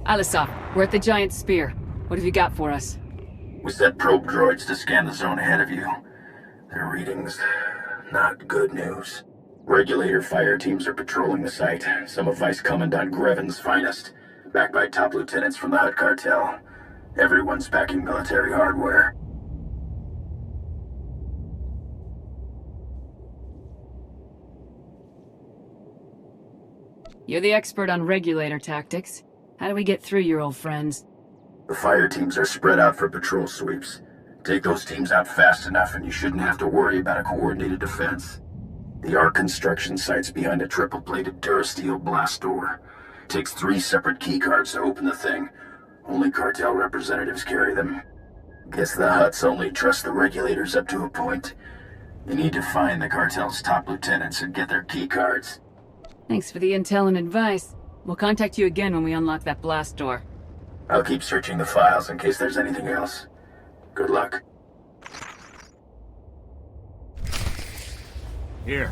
Alisov, we're at the giant spear. What have you got for us? We sent probe droids to scan the zone ahead of you. Their readings, not good news. Regulator fire teams are patrolling the site, some of Vice Commandant Greven's finest, backed by top lieutenants from the HUD cartel. Everyone's packing military hardware. You're the expert on regulator tactics. How do we get through your old friends? The fire teams are spread out for patrol sweeps. Take those teams out fast enough and you shouldn't have to worry about a coordinated defense. The Ark construction site's behind a triple-plated Durasteel blast door. Takes 3 separate keycards to open the thing. Only cartel representatives carry them. Guess the Hutts only trust the regulators up to a point. You need to find the cartel's top lieutenants and get their keycards. Thanks for the intel and advice. We'll contact you again when we unlock that blast door. I'll keep searching the files in case there's anything else. Good luck. Here.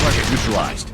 Target neutralized.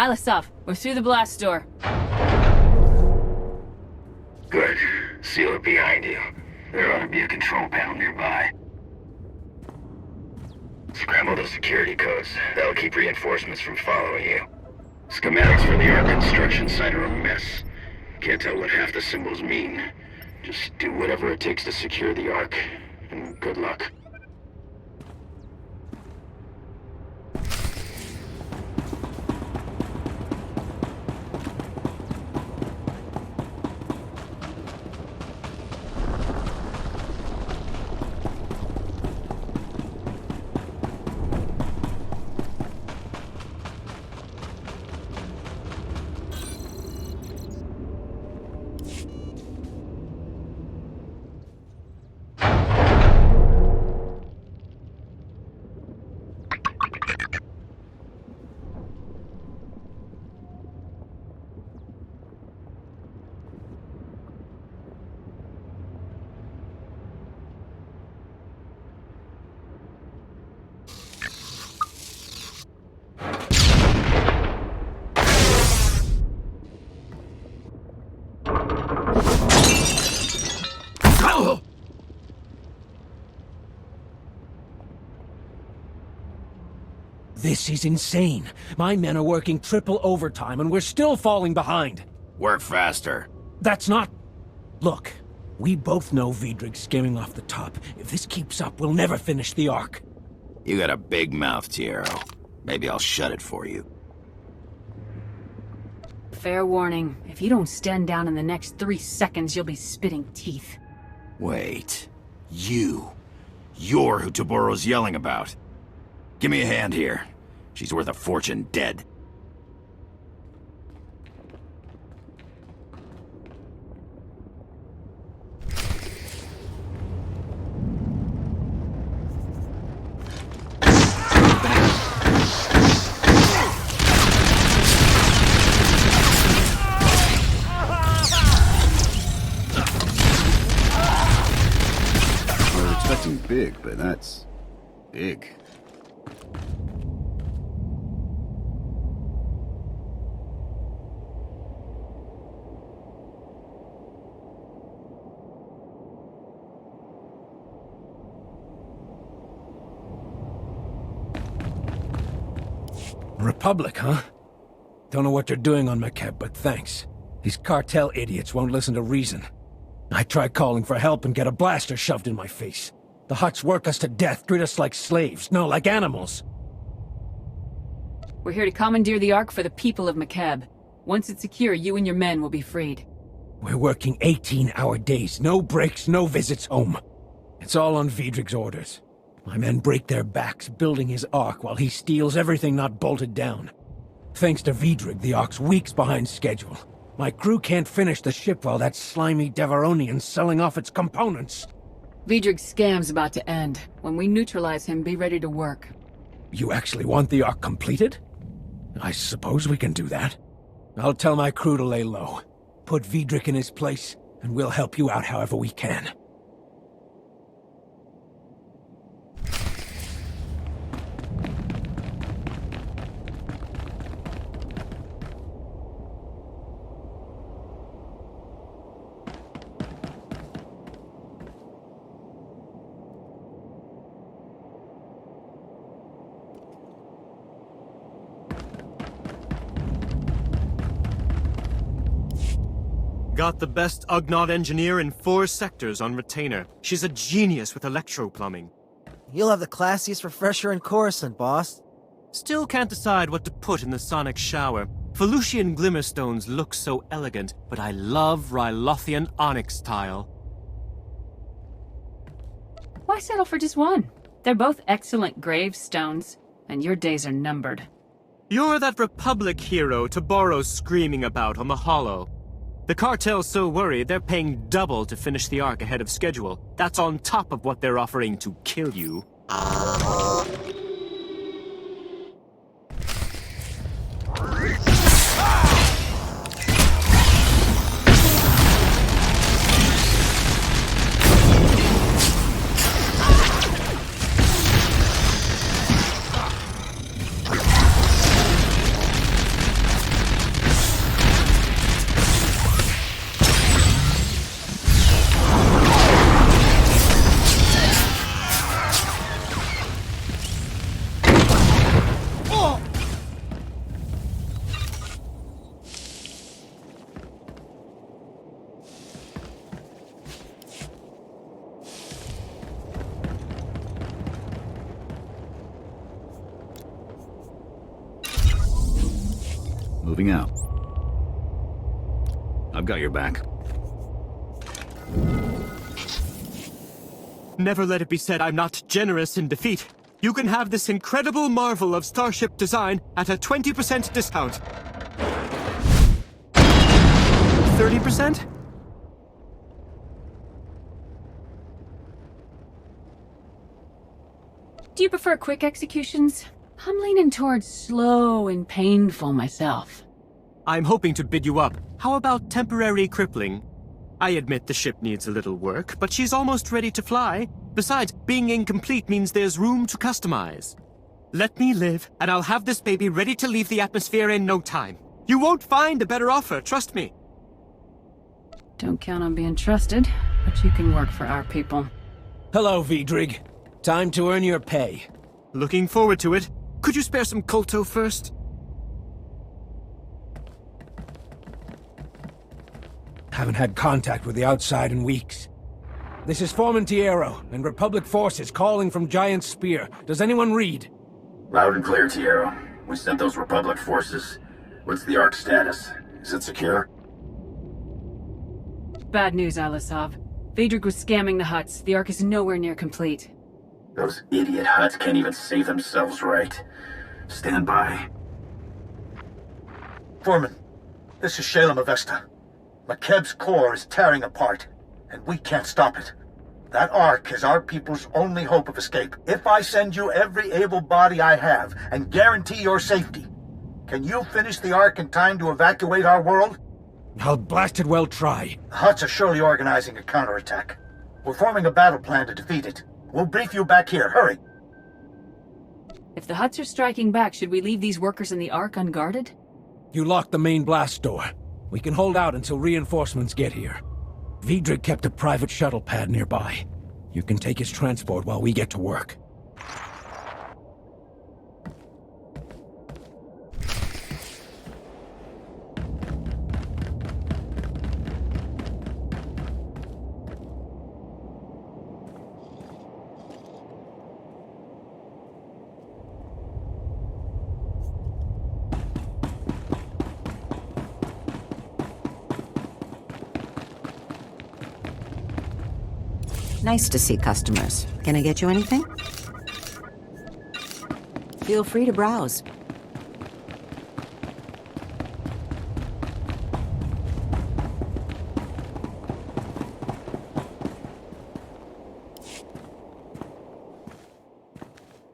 Alisov, we're through the blast door. Good. Seal it behind you. There ought to be a control panel nearby. Scramble those security codes. That'll keep reinforcements from following you. Schematics for the Ark construction site are a mess. Can't tell what half the symbols mean. Just do whatever it takes to secure the Ark, and good luck. This is insane. My men are working triple overtime and we're still falling behind. Work faster. That's not... Look, we both know Vidrig's skimming off the top. If this keeps up, we'll never finish the Ark. You got a big mouth, Tiero. Maybe I'll shut it for you. Fair warning. If you don't stand down in the next 3 seconds, you'll be spitting teeth. Wait. You're who Taboro's yelling about. Give me a hand here. She's worth a fortune dead. I was expecting big, but that's big. Republic, huh? Don't know what they're doing on McKeb, but thanks. These cartel idiots won't listen to reason. I tried calling for help and get a blaster shoved in my face. The Hutts work us to death, treat us like slaves, no, like animals. We're here to commandeer the Ark for the people of McKeb. Once it's secure, you and your men will be freed. We're working 18-hour days, no breaks, no visits home. It's all on Vidrig's orders. My men break their backs building his Ark while he steals everything not bolted down. Thanks to Vidrig, the Ark's weeks behind schedule. My crew can't finish the ship while that slimy Devaronian's selling off its components. Vidrig's scam's about to end. When we neutralize him, be ready to work. You actually want the Ark completed? I suppose we can do that. I'll tell my crew to lay low. Put Vidrig in his place, and we'll help you out however we can. Got the best Ugnaught engineer in 4 sectors on retainer. She's a genius with electro-plumbing. You'll have the classiest refresher in Coruscant, boss. Still can't decide what to put in the sonic shower. Felucian Glimmerstones look so elegant, but I love Rylothian onyx tile. Why settle for just one? They're both excellent gravestones, and your days are numbered. You're that Republic hero Taboro's screaming about on the Hollow. The cartel's so worried they're paying double to finish the Ark ahead of schedule. That's on top of what they're offering to kill you. Moving out. I've got your back. Never let it be said I'm not generous in defeat. You can have this incredible marvel of starship design at a 20% discount. 30%? Do you prefer quick executions? I'm leaning towards slow and painful myself. I'm hoping to bid you up. How about temporary crippling? I admit the ship needs a little work, but she's almost ready to fly. Besides, being incomplete means there's room to customize. Let me live, and I'll have this baby ready to leave the atmosphere in no time. You won't find a better offer, trust me. Don't count on being trusted, but you can work for our people. Hello, Vidrig. Time to earn your pay. Looking forward to it. Could you spare some colto first? Haven't had contact with the outside in weeks. This is Foreman Tierro, and Republic forces calling from Giant Spear. Does anyone read? Loud and clear, Tierro. We sent those Republic forces. What's the Ark status? Is it secure? Bad news, Alisov. Vidrig was scamming the Hutts. The Ark is nowhere near complete. Those idiot Hutts can't even save themselves right. Stand by. Foreman, this is Shalem Avesta. McKebb's core is tearing apart, and we can't stop it. That Ark is our people's only hope of escape. If I send you every able body I have and guarantee your safety, can you finish the Ark in time to evacuate our world? I'll blasted well try. The Hutts are surely organizing a counterattack. We're forming a battle plan to defeat it. We'll brief you back here. Hurry. If the Hutts are striking back, should we leave these workers in the Ark unguarded? You locked the main blast door. We can hold out until reinforcements get here. Vidrig kept a private shuttle pad nearby. You can take his transport while we get to work. Nice to see customers. Can I get you anything? Feel free to browse.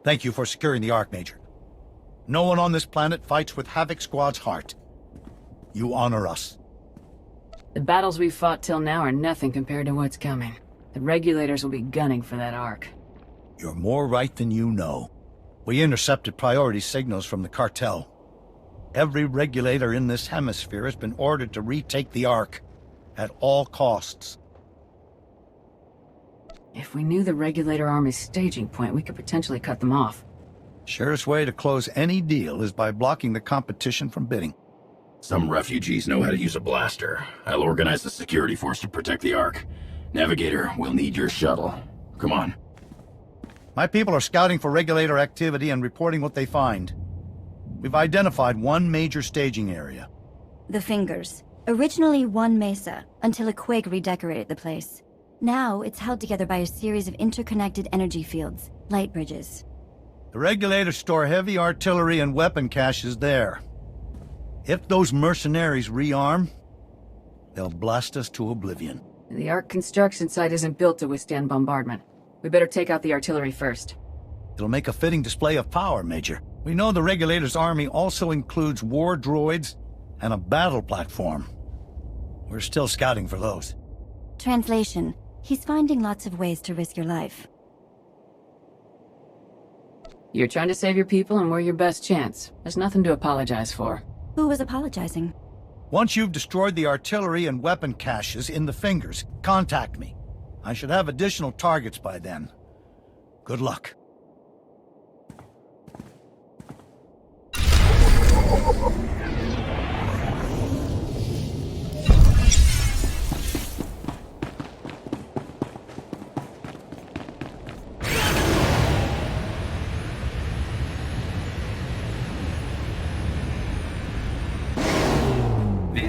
Thank you for securing the Ark, Major. No one on this planet fights with Havoc Squad's heart. You honor us. The battles we've fought till now are nothing compared to what's coming. The regulators will be gunning for that Ark. You're more right than you know. We intercepted priority signals from the cartel. Every regulator in this hemisphere has been ordered to retake the Ark, at all costs. If we knew the regulator army's staging point, we could potentially cut them off. Surest way to close any deal is by blocking the competition from bidding. Some refugees know how to use a blaster. I'll organize the security force to protect the Ark. Navigator, we'll need your shuttle. Come on. My people are scouting for regulator activity and reporting what they find. We've identified one major staging area. The Fingers. Originally one mesa, until a quake redecorated the place. Now it's held together by a series of interconnected energy fields, light bridges. The regulators store heavy artillery and weapon caches there. If those mercenaries rearm, they'll blast us to oblivion. The Ark construction site isn't built to withstand bombardment. We better take out the artillery first. It'll make a fitting display of power, Major. We know the Regulators' army also includes war droids and a battle platform. We're still scouting for those. Translation. He's finding lots of ways to risk your life. You're trying to save your people and we're your best chance. There's nothing to apologize for. Who was apologizing? Once you've destroyed the artillery and weapon caches in the Fingers, contact me. I should have additional targets by then. Good luck.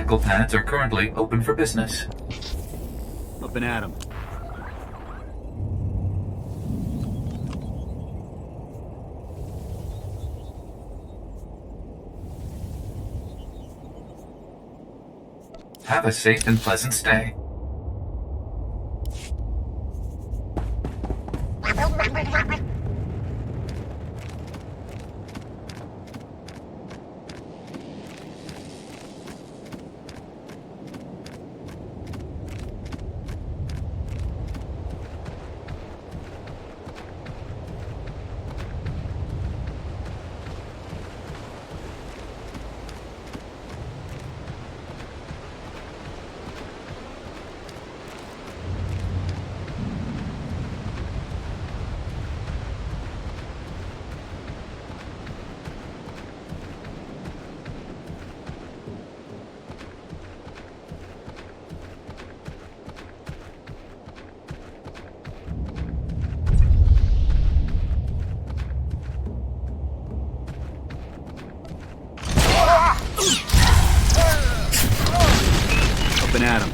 medical pads are currently open for business. Up and at 'em. Have a safe and pleasant stay. Up and at 'em.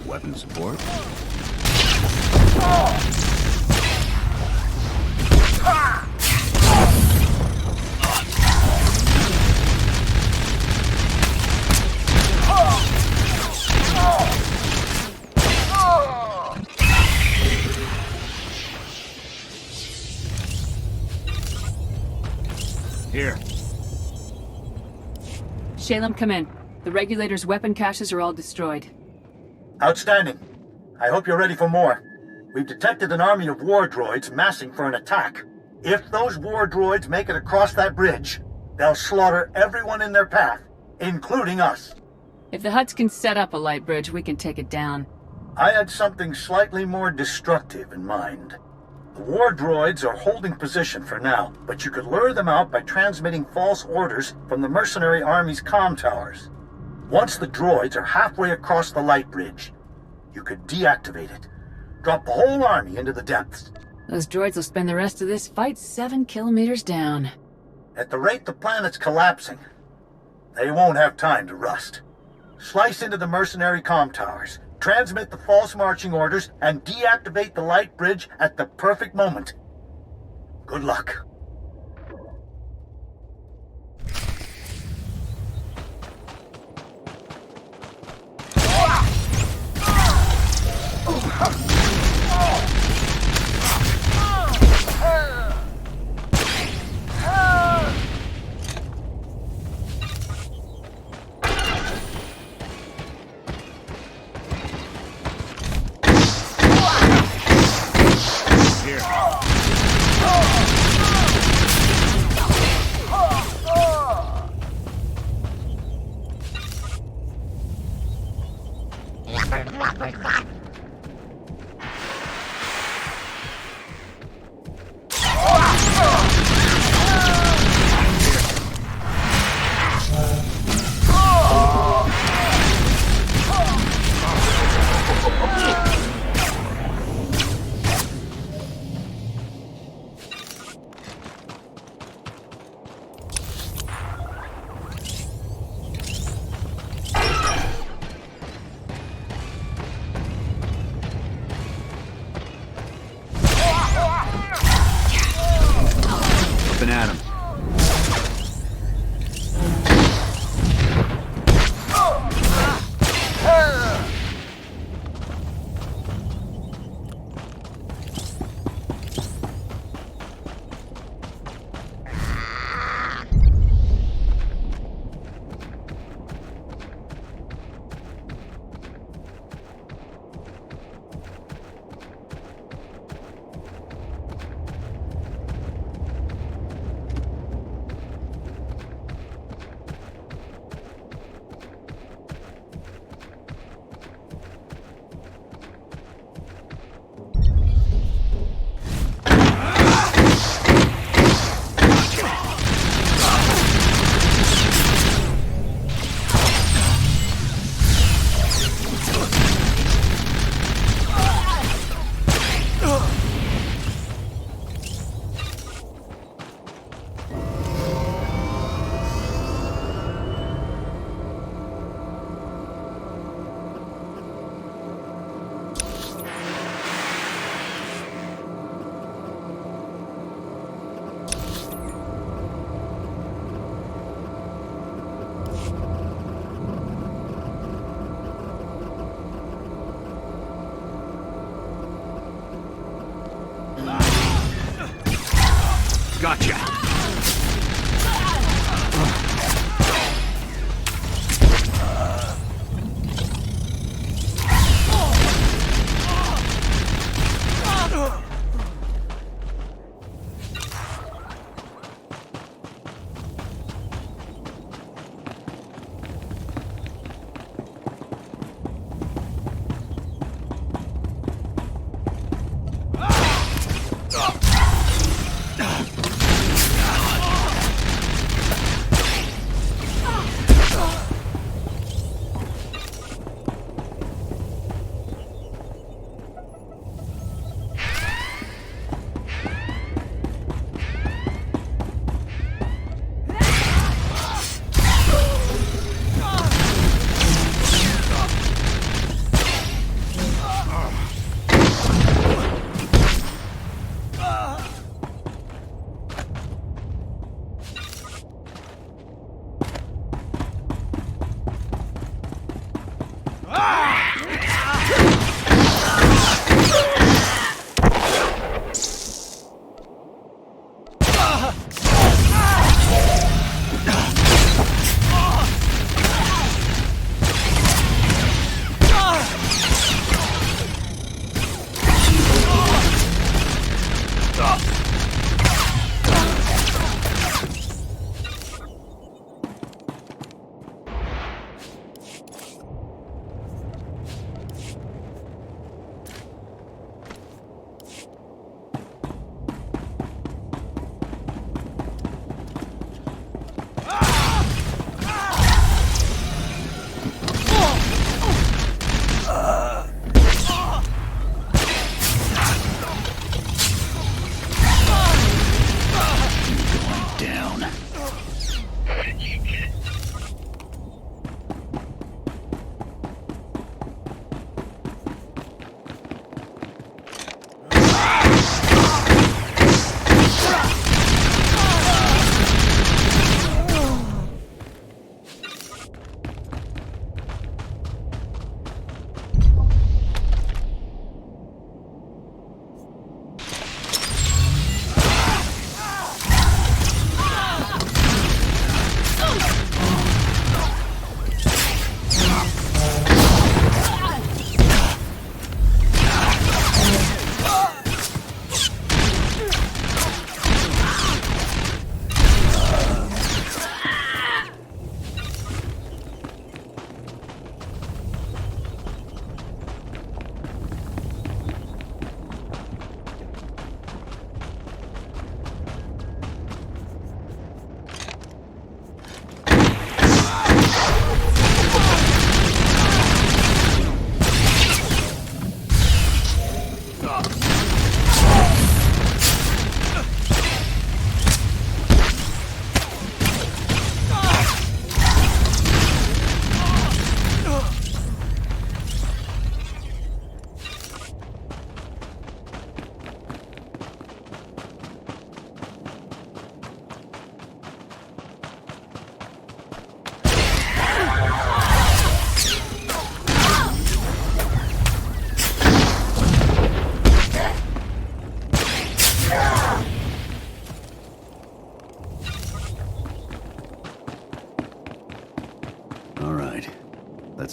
Weapon support. Here. Shalem, come in. The Regulator's weapon caches are all destroyed. Outstanding. I hope you're ready for more. We've detected an army of war droids massing for an attack. If those war droids make it across that bridge, they'll slaughter everyone in their path, including us. If the Hutts can set up a light bridge, we can take it down. I had something slightly more destructive in mind. The war droids are holding position for now, but you could lure them out by transmitting false orders from the mercenary army's comm towers. Once the droids are halfway across the light bridge, you could deactivate it. Drop the whole army into the depths. Those droids will spend the rest of this fight 7 kilometers down. At the rate the planet's collapsing, they won't have time to rust. Slice into the mercenary comm towers, transmit the false marching orders, and deactivate the light bridge at the perfect moment. Good luck. at him. Gotcha.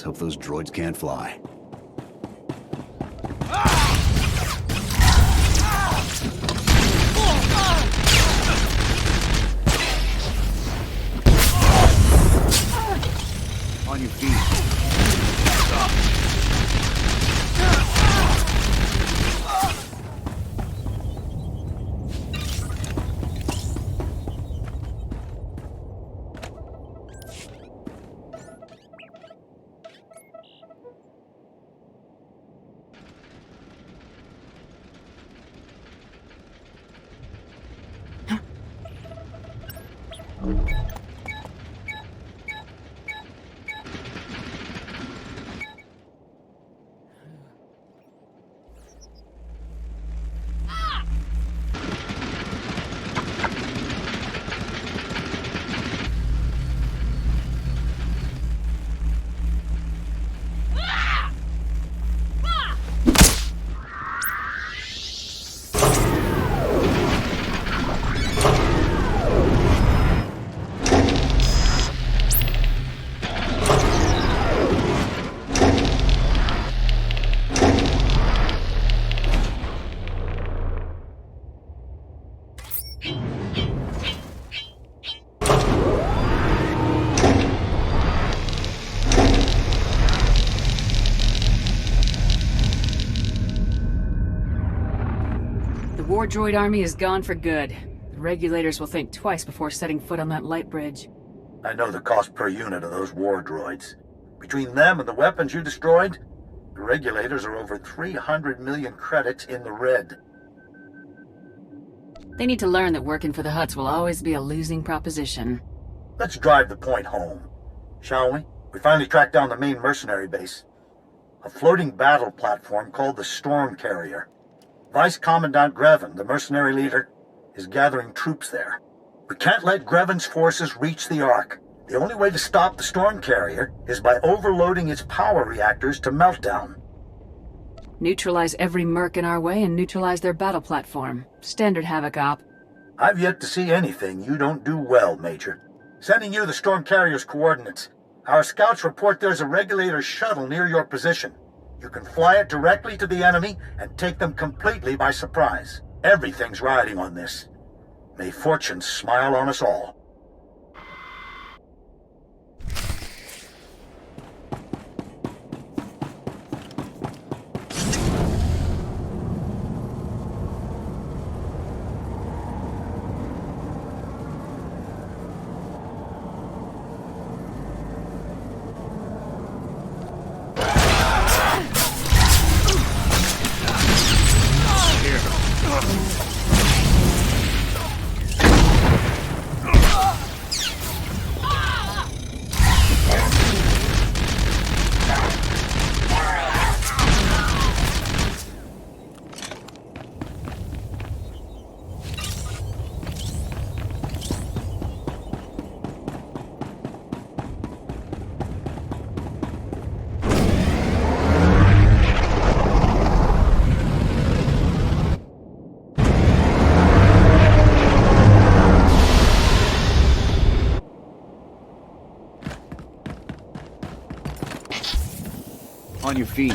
Let's hope those droids can't fly. On your feet. The war droid army is gone for good. The regulators will think twice before setting foot on that light bridge. I know the cost per unit of those war droids. Between them and the weapons you destroyed, the regulators are over 300 million credits in the red. They need to learn that working for the Hutts will always be a losing proposition. Let's drive the point home, shall we? We finally tracked down the main mercenary base. A floating battle platform called the Storm Carrier. Vice Commandant Grevin, the mercenary leader, is gathering troops there. We can't let Grevin's forces reach the Ark. The only way to stop the Storm Carrier is by overloading its power reactors to meltdown. Neutralize every merc in our way and neutralize their battle platform. Standard Havoc op. I've yet to see anything you don't do well, Major. Sending you the Storm Carrier's coordinates. Our scouts report there's a regulator shuttle near your position. You can fly it directly to the enemy and take them completely by surprise. Everything's riding on this. May fortune smile on us all. On your feet.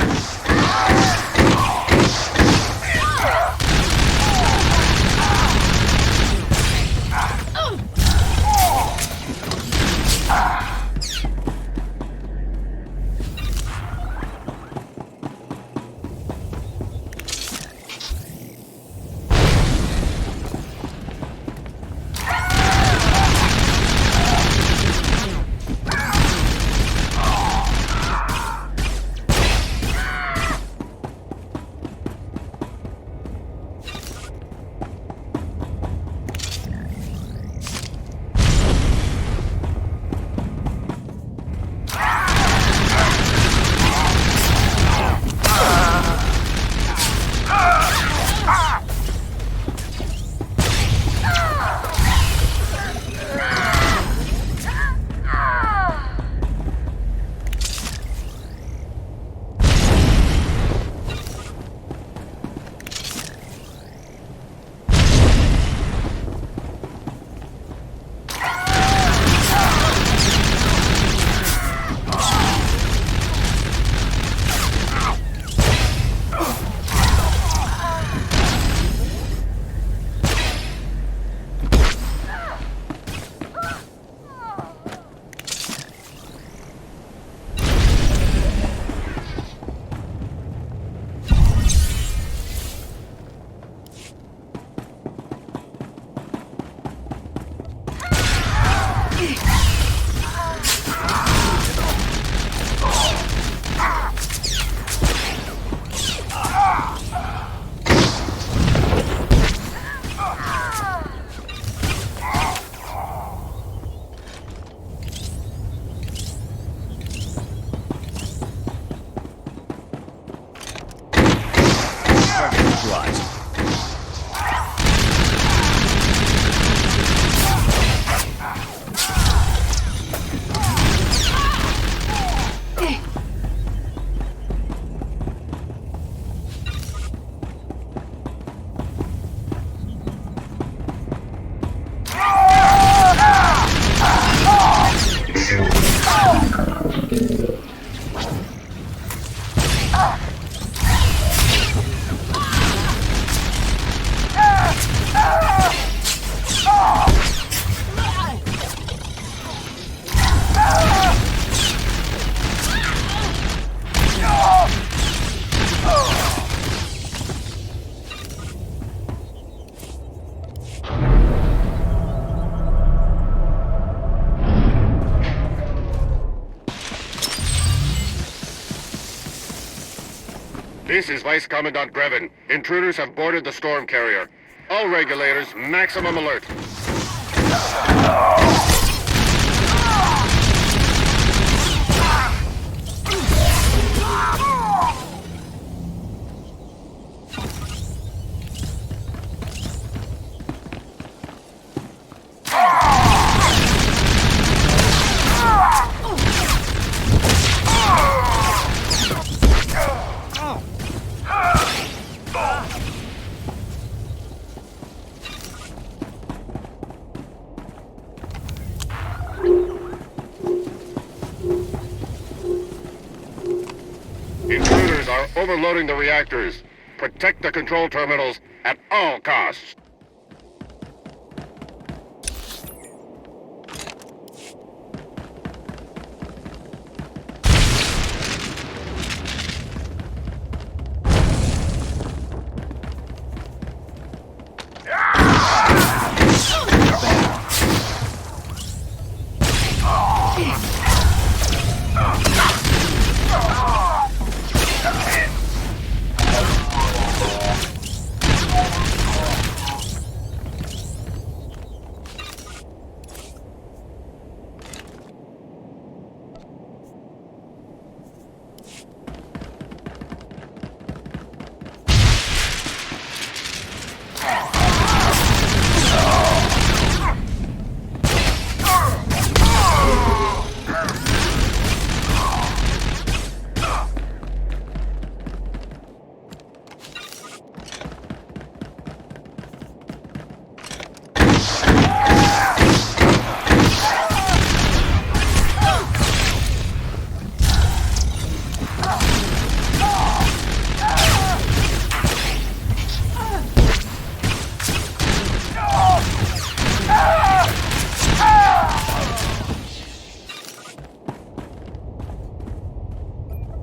This is Vice Commandant Grevin. Intruders have boarded the storm carrier. All regulators, maximum alert. Intruders are overloading the reactors. Protect the control terminals at all costs.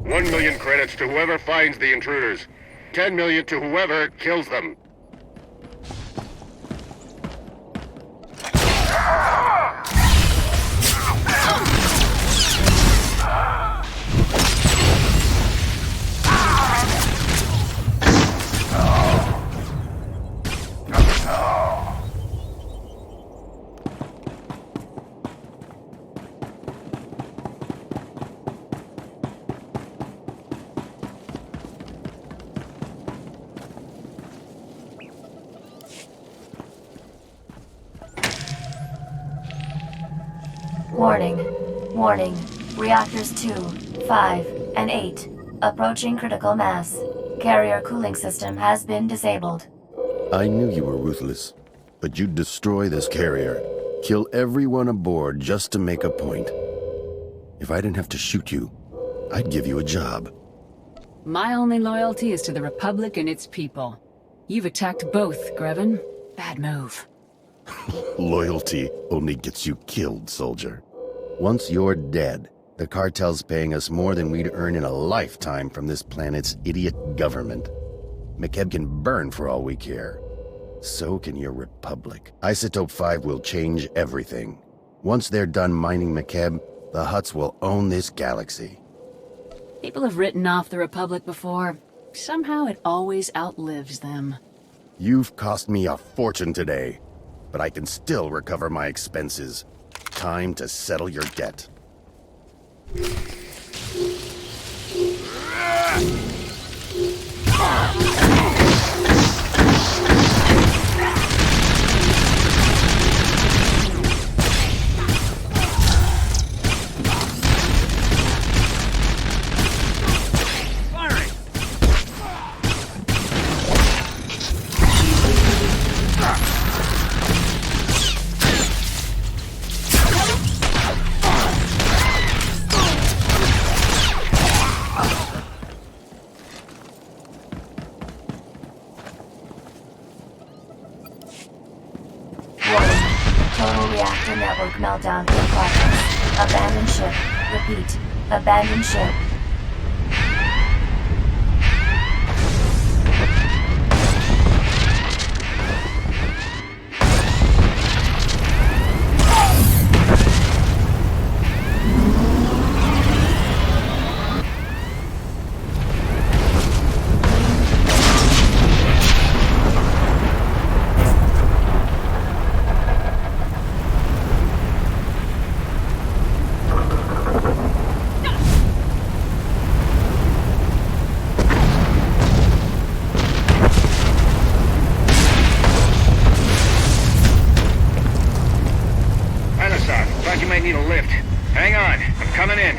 $1 million credits to whoever finds the intruders. 10 million to whoever kills them. Warning. Warning. Reactors 2, 5, and 8. Approaching critical mass. Carrier cooling system has been disabled. I knew you were ruthless, but you'd destroy this carrier. Kill everyone aboard just to make a point. If I didn't have to shoot you, I'd give you a job. My only loyalty is to the Republic and its people. You've attacked both, Grevin. Bad move. Loyalty only gets you killed, soldier. Once you're dead, the cartel's paying us more than we'd earn in a lifetime from this planet's idiot government. McKeb can burn for all we care. So can your Republic. Isotope 5 will change everything. Once they're done mining McKeb, the Hutts will own this galaxy. People have written off the Republic before. Somehow it always outlives them. You've cost me a fortune today, but I can still recover my expenses. Time to settle your debt. Total reactor network meltdown in progress. Abandon ship. Repeat. Abandon ship. need a lift. Hang on, I'm coming in.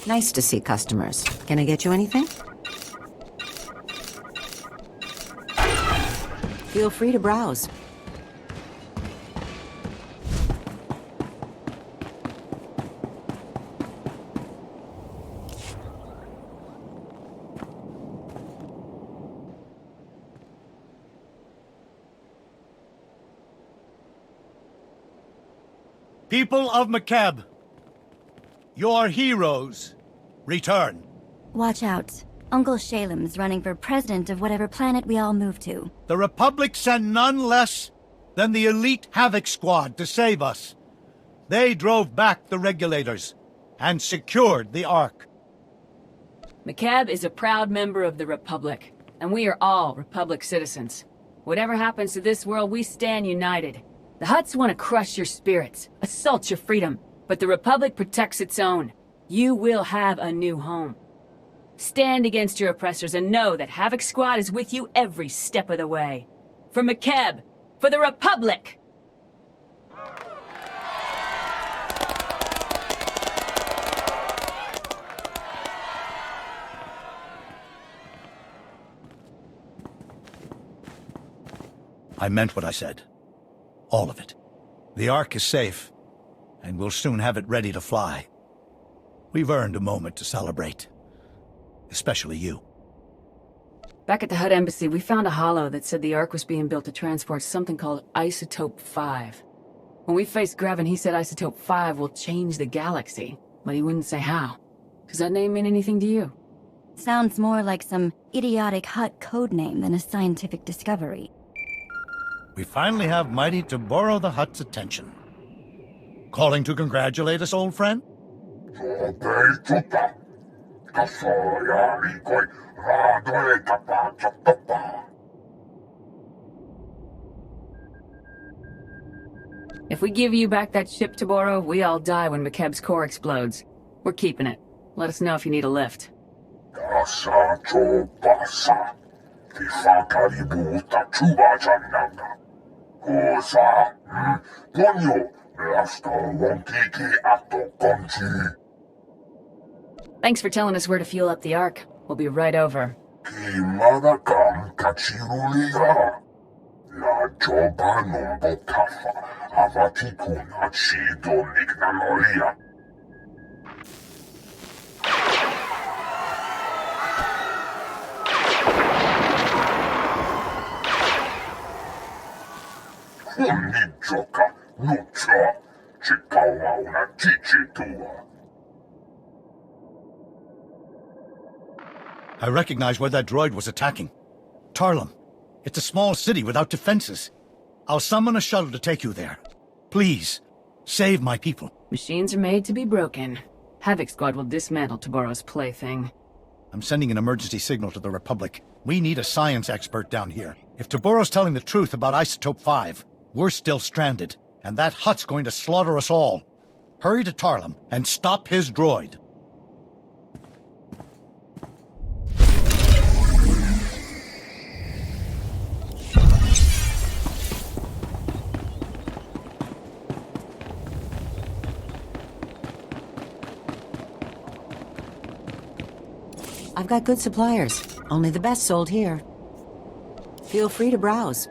Nice to see customers. Can I get you anything? Feel free to browse. People of McCab, your heroes return. Watch out. Uncle Shalem's running for president of whatever planet we all move to. The Republic sent none less than the elite Havoc Squad to save us. They drove back the regulators and secured the Ark. McCab is a proud member of the Republic, and we are all Republic citizens. Whatever happens to this world, we stand united. The Hutts want to crush your spirits, assault your freedom, but the Republic protects its own. You will have a new home. Stand against your oppressors and know that Havoc Squad is with you every step of the way. For McCab, for the Republic! I meant what I said. All of it. The Ark is safe, and we'll soon have it ready to fly. We've earned a moment to celebrate. Especially you. Back at the Hutt Embassy, we found a holo that said the Ark was being built to transport something called Isotope 5. When we faced Grevin, he said Isotope 5 will change the galaxy, but he wouldn't say how. Does that name mean anything to you? Sounds more like some idiotic Hutt code name than a scientific discovery. We finally have mighty Taboro the Hutt's attention. Calling to congratulate us, old friend? If we give you back that ship, Taboro, we all die when McCab's core explodes. We're keeping it. Let us know if you need a lift. Thanks for telling us where to fuel up the Ark. We'll be right over. I recognize where that droid was attacking. Tarlum. It's a small city without defenses. I'll summon a shuttle to take you there. Please, save my people. Machines are made to be broken. Havoc Squad will dismantle Taboro's plaything. I'm sending an emergency signal to the Republic. We need a science expert down here. If Taboro's telling the truth about Isotope 5, we're still stranded, and that Hutt's going to slaughter us all. Hurry to Tarlum and stop his droid. I've got good suppliers. Only the best sold here. Feel free to browse.